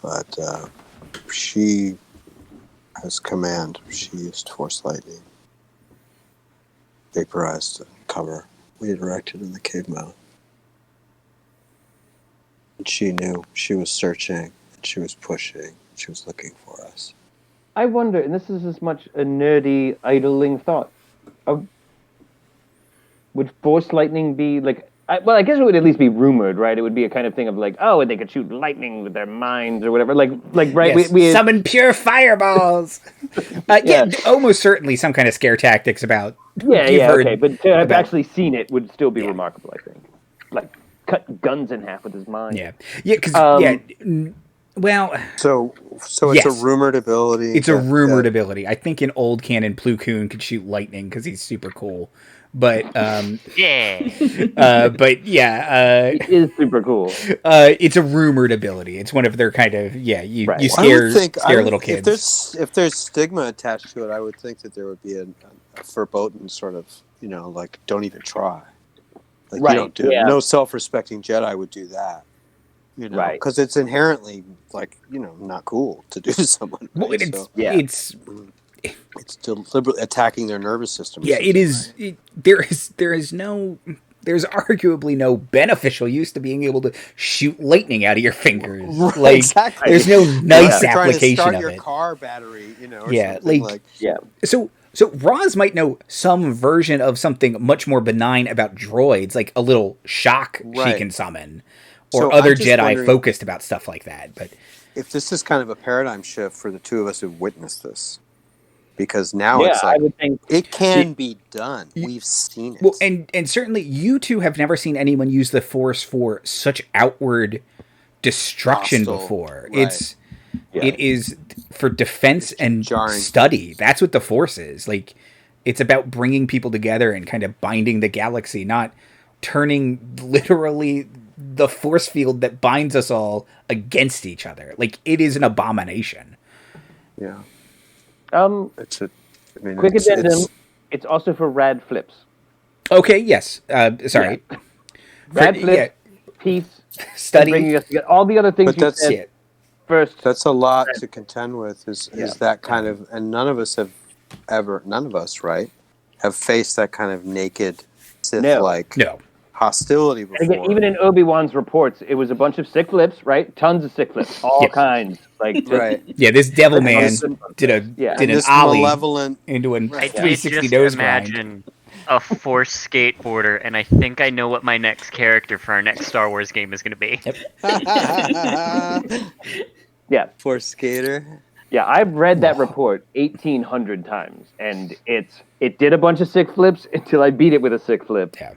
But she has command. She used force lightning. Vaporized the cover we had erected in the cave mouth. And she knew. She was searching. And she was pushing. She was looking for us. I wonder, and this is as much a nerdy, idling thought. Would force lightning be like... I guess it would at least be rumored, right? It would be a kind of thing of like, oh, they could shoot lightning with their minds or whatever. Like right? Yes, We summon pure fireballs. Yeah, almost certainly some kind of scare tactics about. Okay, but to have actually seen it would still be remarkable, I think. Like cut guns in half with his mind. Because well. So it's a rumored ability. It's a rumored ability. I think in old canon, Plo Koon could shoot lightning because he's super cool. But it is super cool. It's a rumored ability. It's one of their kind of you scare little kids. If there's stigma attached to it, I would think that there would be a verboten sort of like don't even try. Like you don't do no self-respecting Jedi would do that. Because it's inherently not cool to do to someone. Right? Well, it's deliberately attacking their nervous system. Yeah, it is. There's arguably no beneficial use to being able to shoot lightning out of your fingers. Right, exactly. There's no nice application trying to start of your it. car battery, or something So Roz might know some version of something much more benign about droids, like a little shock she can summon, or other Jedi focused about stuff like that. But if this is kind of a paradigm shift for the two of us who've witnessed this. Because now it's like, I would think it can be done. We've seen it. Well, and certainly you two have never seen anyone use the Force for such outward destruction before. Right. It is for defense and study. That's what the Force is. Like, it's about bringing people together and kind of binding the galaxy, not turning literally the force field that binds us all against each other. Like, it is an abomination. Yeah. Quick addendum. It's also for rad flips. Okay. Yes. Sorry. Rad flips. peace, Study. bringing us together. All the other things But you that's said it. first. That's a lot to contend with. Is Yeah. that kind of, and none of us, right, have faced that kind of naked Sith-like No. hostility before. And again, even in Obi-Wan's reports, it was a bunch of sick lips, right? Tons of sick lips, all Yeah. kinds. Like just, Right. Yeah, this devil man did And an this ollie malevolent. into a Right. I did 360 just nose grind. imagine a Force skateboarder, and I think I know what my next character for our next Star Wars game is going to be. yeah, Poor skater. yeah. I've read that report 1,800 times, and it did a bunch of sick flips until I beat it with a sick flip. Yeah.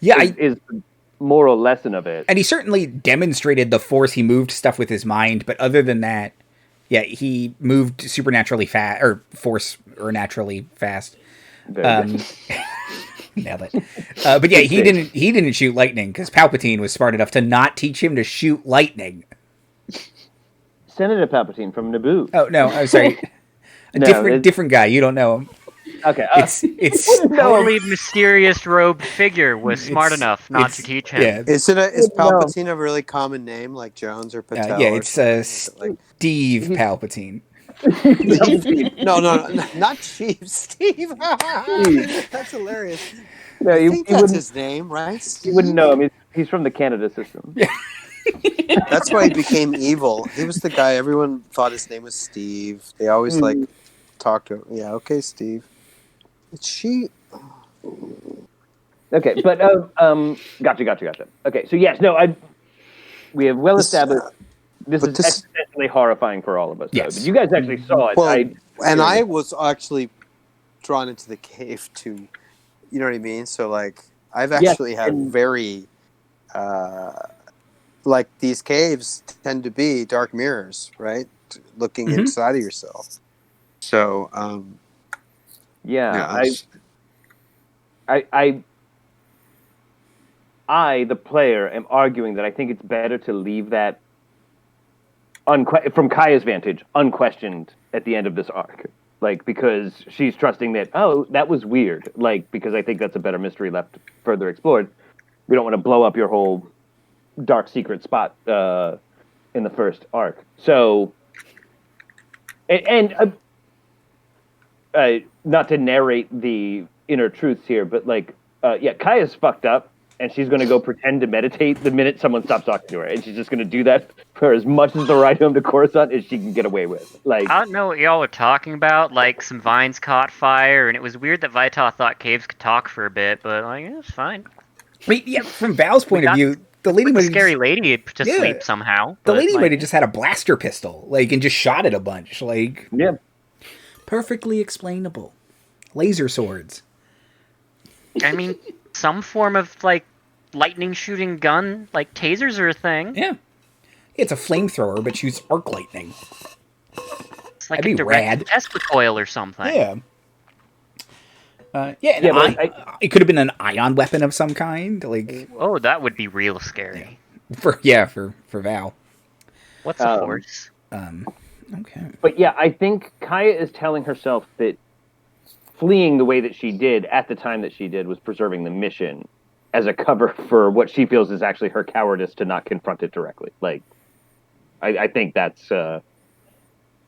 Yeah, is the moral lesson of it. and he certainly demonstrated the Force. He moved stuff with his mind, but other than that, yeah, he moved supernaturally fast, or Force or naturally fast. Nailed it. But yeah, he didn't shoot lightning because Palpatine was smart enough to not teach him to shoot lightning. Senator Palpatine from Naboo. Oh no, I'm sorry. Different guy. You don't know him. Okay, It's Totally mysterious robed figure was smart enough not to teach him. Yeah, Is Palpatine a really common name like Jones or Patel? yeah, or it's something? Steve Palpatine. No, not Chief. Steve. That's hilarious. No, I you think that's wouldn't. his name, right? You wouldn't know him. He's from the Canada system. That's why he became evil. He was the guy everyone thought his name was Steve. They always talked to him. Yeah, okay, Steve. It's she. Okay, but gotcha. Okay, so yes, no, we have well established. This is existentially horrifying for all of us. Yes. But you guys actually saw it. Well, I was actually drawn into the cave too. You know what I mean? So like, I've actually had very, like these caves tend to be dark mirrors, right? Looking inside of yourself. So, I, the player, am arguing that I think it's better to leave that from Kaya's vantage, unquestioned at the end of this arc. Like, because she's trusting that, that was weird. Like, because I think that's a better mystery left further explored. We don't want to blow up your whole dark secret spot in the first arc. So, and not to narrate the inner truths here, but like, Kaya's fucked up. And she's going to go pretend to meditate the minute someone stops talking to her. And she's just going to do that for as much as the ride home to Coruscant as she can get away with. Like, I don't know what y'all were talking about. Like, some vines caught fire, and it was weird that Vytoth thought caves could talk for a bit, but, like, it's fine. I mean, yeah, from Val's point of view, the lady might have scary lady to sleep somehow. The lady might have just had a blaster pistol, like, and just shot it a bunch. Like, yeah. Perfectly explainable. Laser swords. I mean, some form of, like, lightning shooting gun, like tasers are a thing. Yeah. It's a flamethrower, but shoots arc lightning. It's like That'd a be direct rad. Tesla coil or something. Yeah. It could have been an ion weapon of some kind. Like, oh, that would be real scary. For Val. What's a horse? Okay. But yeah, I think Kaya is telling herself that fleeing the way that she did at the time that she did was preserving the mission as a cover for what she feels is actually her cowardice to not confront it directly. Like, I think that's the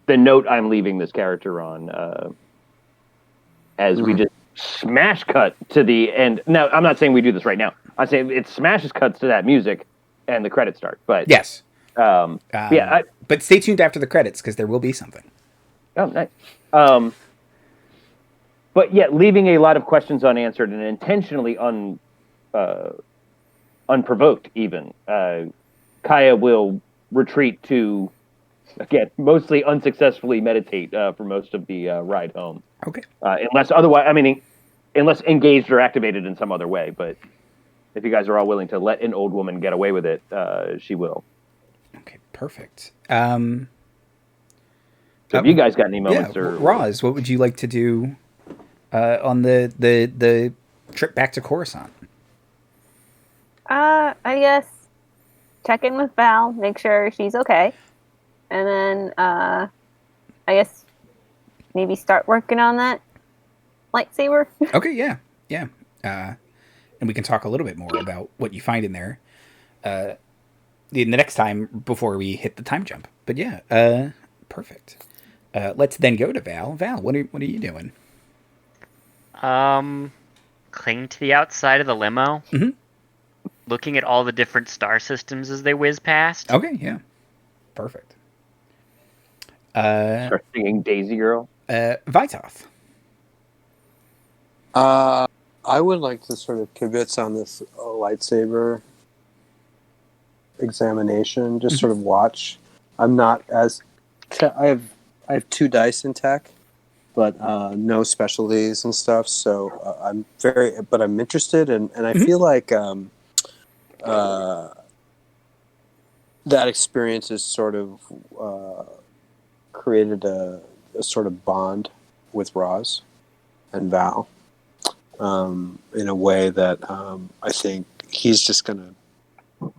note I'm leaving this character on as we just smash cut to the end. Now, I'm not saying we do this right now. I'm saying it smashes cuts to that music and the credits start. But yes. But stay tuned after the credits because there will be something. Oh, nice. But yeah, leaving a lot of questions unanswered and intentionally unprovoked even. Kaya will retreat to, again, mostly unsuccessfully meditate for most of the ride home. Okay. Unless engaged or activated in some other way. But if you guys are all willing to let an old woman get away with it, she will. Okay, perfect. So if you guys got any moments or Ros, what would you like to do on the trip back to Coruscant? I guess check in with Val, make sure she's okay, and then I guess maybe start working on that lightsaber. Okay, yeah. And we can talk a little bit more about what you find in there. the next time before we hit the time jump. But yeah, perfect. Let's then go to Val. Val, what are you doing? Cling to the outside of the limo. Mm-hmm. Looking at all the different star systems as they whiz past. Okay, yeah. Perfect. Start singing Daisy Girl. Vytoth. I would like to sort of kibitz on this lightsaber examination. Just sort of watch. I'm not as I have 2 dice in tech, but no specialties and stuff. So I'm interested, and I feel like that experience has sort of created a sort of bond with Ros and Val in a way that I think he's just going to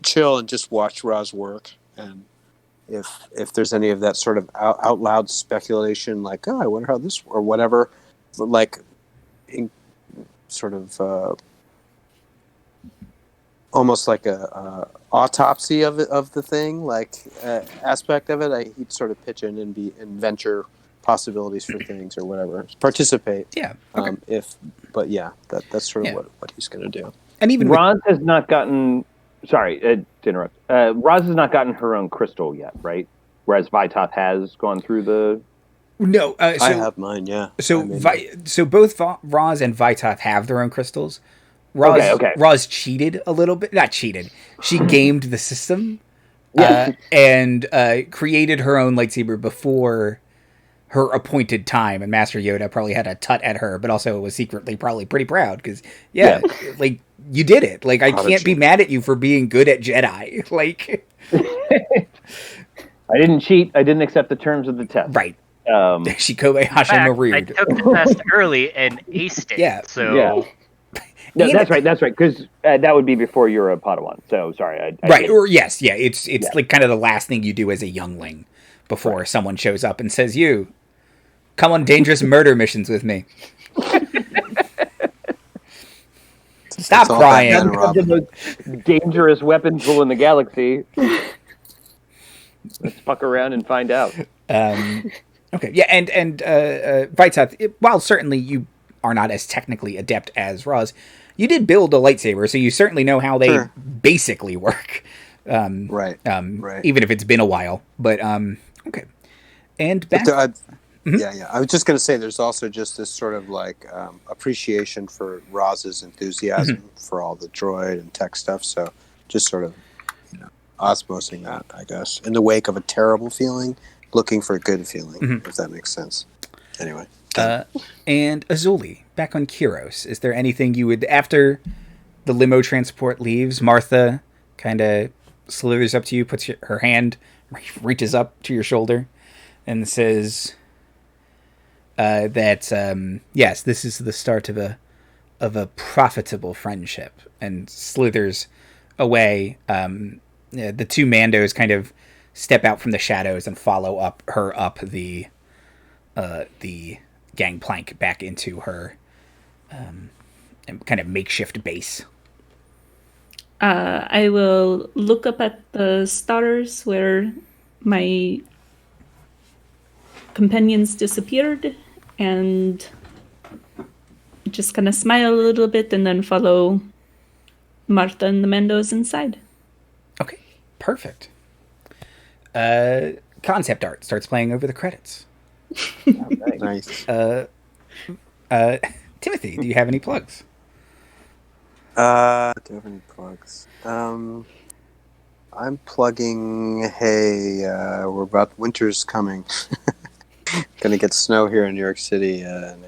chill and just watch Ros work. And if there's any of that sort of out loud speculation, like, oh, I wonder how this or whatever, like sort of almost like a autopsy of the thing, like aspect of it, he'd sort of pitch in and venture possibilities for things or whatever, participate. Yeah. Okay. That's sort of what he's going to do. And even Ros has not gotten. Sorry to interrupt. Ros has not gotten her own crystal yet, right? Whereas Vytoth has gone through the. No, I have mine. Yeah. So both Ros and Vytoth have their own crystals. Ros cheated a little bit. Not cheated. She gamed the system and created her own lightsaber before her appointed time. And Master Yoda probably had a tut at her, but also was secretly probably pretty proud because, like, you did it. Like, I can't be mad at you for being good at Jedi. Like, I didn't cheat. I didn't accept the terms of the test. Right. Shikobe Hashimorude. I took the test early and aced it. Yeah. So. Yeah. No, that's right. Because that would be before you're a Padawan. So sorry. Right. Or yes, yeah. It's like kind of the last thing you do as a youngling before someone shows up and says, "You come on dangerous murder missions with me." Stop crying. The most dangerous weapon pool in the galaxy. Let's fuck around and find out. Okay. Yeah. And Vytoth, while certainly you are not as technically adept as Ros, you did build a lightsaber, so you certainly know how they basically work. Right. Even if it's been a while. But, okay. And back... Yeah. I was just going to say there's also just this sort of like appreciation for Ros's enthusiasm for all the droid and tech stuff. So just sort of, osmosing that, I guess, in the wake of a terrible feeling, looking for a good feeling, if that makes sense. Anyway. And Azuli, back on Kiros, is there anything you would, after the limo transport leaves, Martha kind of slithers up to you, puts her hand, reaches up to your shoulder, and says that, yes, this is the start of a profitable friendship, and slithers away. The 2 Mandos kind of step out from the shadows and follow her up the gangplank back into her kind of makeshift base. I will look up at the stars where my companions disappeared and just kind of smile a little bit and then follow Martha and the Mandos inside. Okay, perfect. Concept art starts playing over the credits. Nice. Timothy, do you have any plugs? Do I have any plugs? I'm plugging. Hey, winter's coming. Gonna get snow here in New York City in a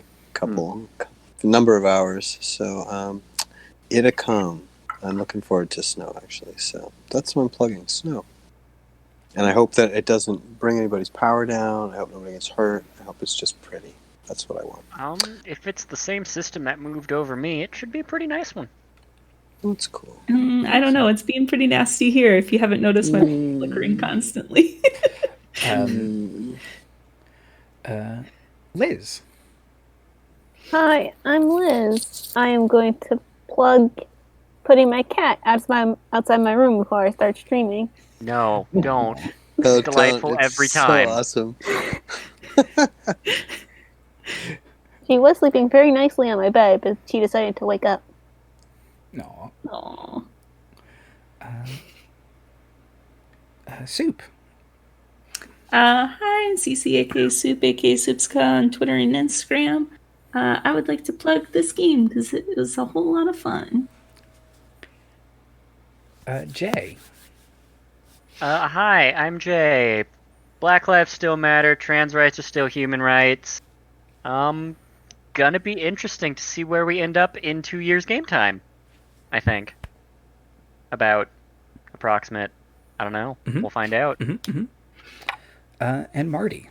number of hours. So it'll come. I'm looking forward to snow, actually. So that's what I'm plugging, snow. And I hope that it doesn't bring anybody's power down. I hope nobody gets hurt. I hope it's just pretty. That's what I want. If it's the same system that moved over me, it should be a pretty nice one. That's cool. I don't know. It's being pretty nasty here. If you haven't noticed, my flickering constantly. Liz. Hi, I'm Liz. I am going to plug putting my cat outside my room before I start streaming. No, don't. No, It's delightful don't. It's every time. So awesome. She was sleeping very nicely on my bed, but she decided to wake up. No. Aw. Soup. Hi, I'm CC, aka Soup, aka Soupska on Twitter and Instagram. I would like to plug this game because it was a whole lot of fun. Jay. Hi, I'm Jay. Black lives still matter. Trans rights are still human rights. Gonna be interesting to see where we end up in 2 years game time. I think. About approximate. I don't know. Mhm. We'll find out. And Marty.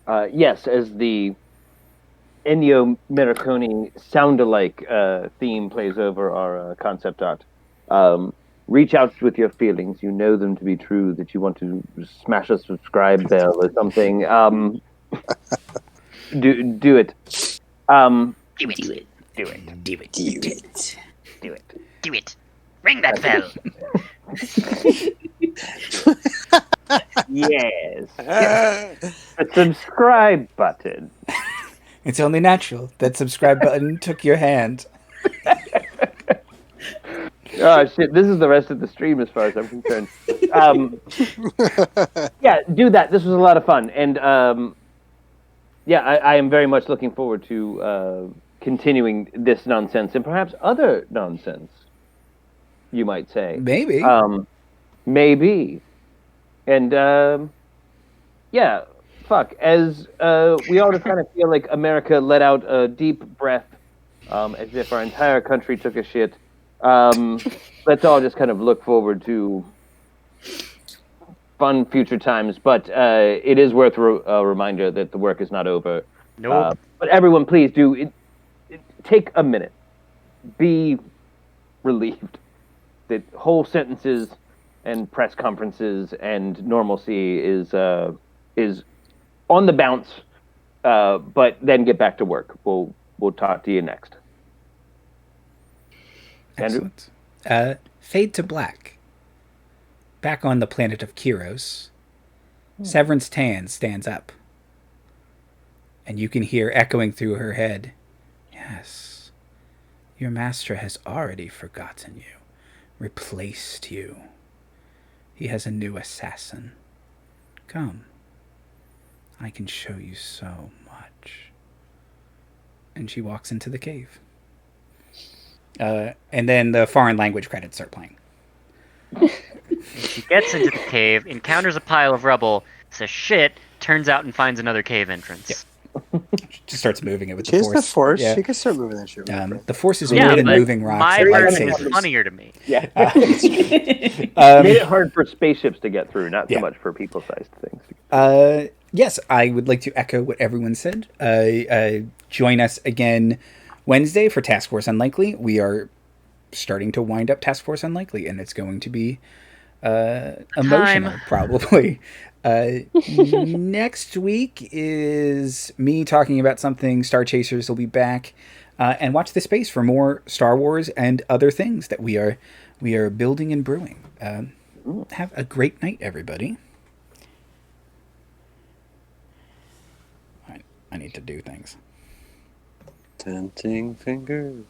Yes, as the Ennio Morricone sound-alike theme plays over our concept art. Reach out with your feelings. You know them to be true. That you want to smash a subscribe bell or something. Do it. Do it. Do it. Do it. Do it. Do it. Do it. Do it. Ring that bell. Yes. The subscribe button. It's only natural. That subscribe button took your hand. Oh shit! This is the rest of the stream, as far as I'm concerned. Yeah, do that. This was a lot of fun, and yeah, I am very much looking forward to continuing this nonsense and perhaps other nonsense. You might say, Maybe. maybe, and yeah, fuck. As we all just kind of feel like America let out a deep breath, as if our entire country took a shit. Let's all just kind of look forward to fun future times, but it is worth a reminder that the work is not over. Nope. But everyone, please do take a minute. Be relieved that whole sentences and press conferences and normalcy is on the bounce. But then get back to work. We'll talk to you next. Andrew? Excellent. Fade to black. Back on the planet of Kyros, Severance Tan stands up. And you can hear echoing through her head, "Yes, your master has already forgotten you, replaced you. He has a new assassin. Come, I can show you so much." And she walks into the cave. And then the foreign language credits start playing. She gets into the cave, encounters a pile of rubble, says shit, turns out and finds another cave entrance. Just starts moving it with She the has force. the force. Yeah. She can start moving that shit. The force is Yeah, more than but moving rocks my and version is lightsabers. funnier to me. Yeah. Um, Made it hard for spaceships to get through, not so Yeah. much for people-sized things. yes, I would like to echo what everyone said. Join us again Wednesday for Task Force Unlikely. We are starting to wind up Task Force Unlikely, and it's going to be emotional, probably. Next week is me talking about something. Star Chasers will be back, and watch the space for more Star Wars and other things that we are building and brewing. Have a great night, everybody. I need to do things. Tempting fingers.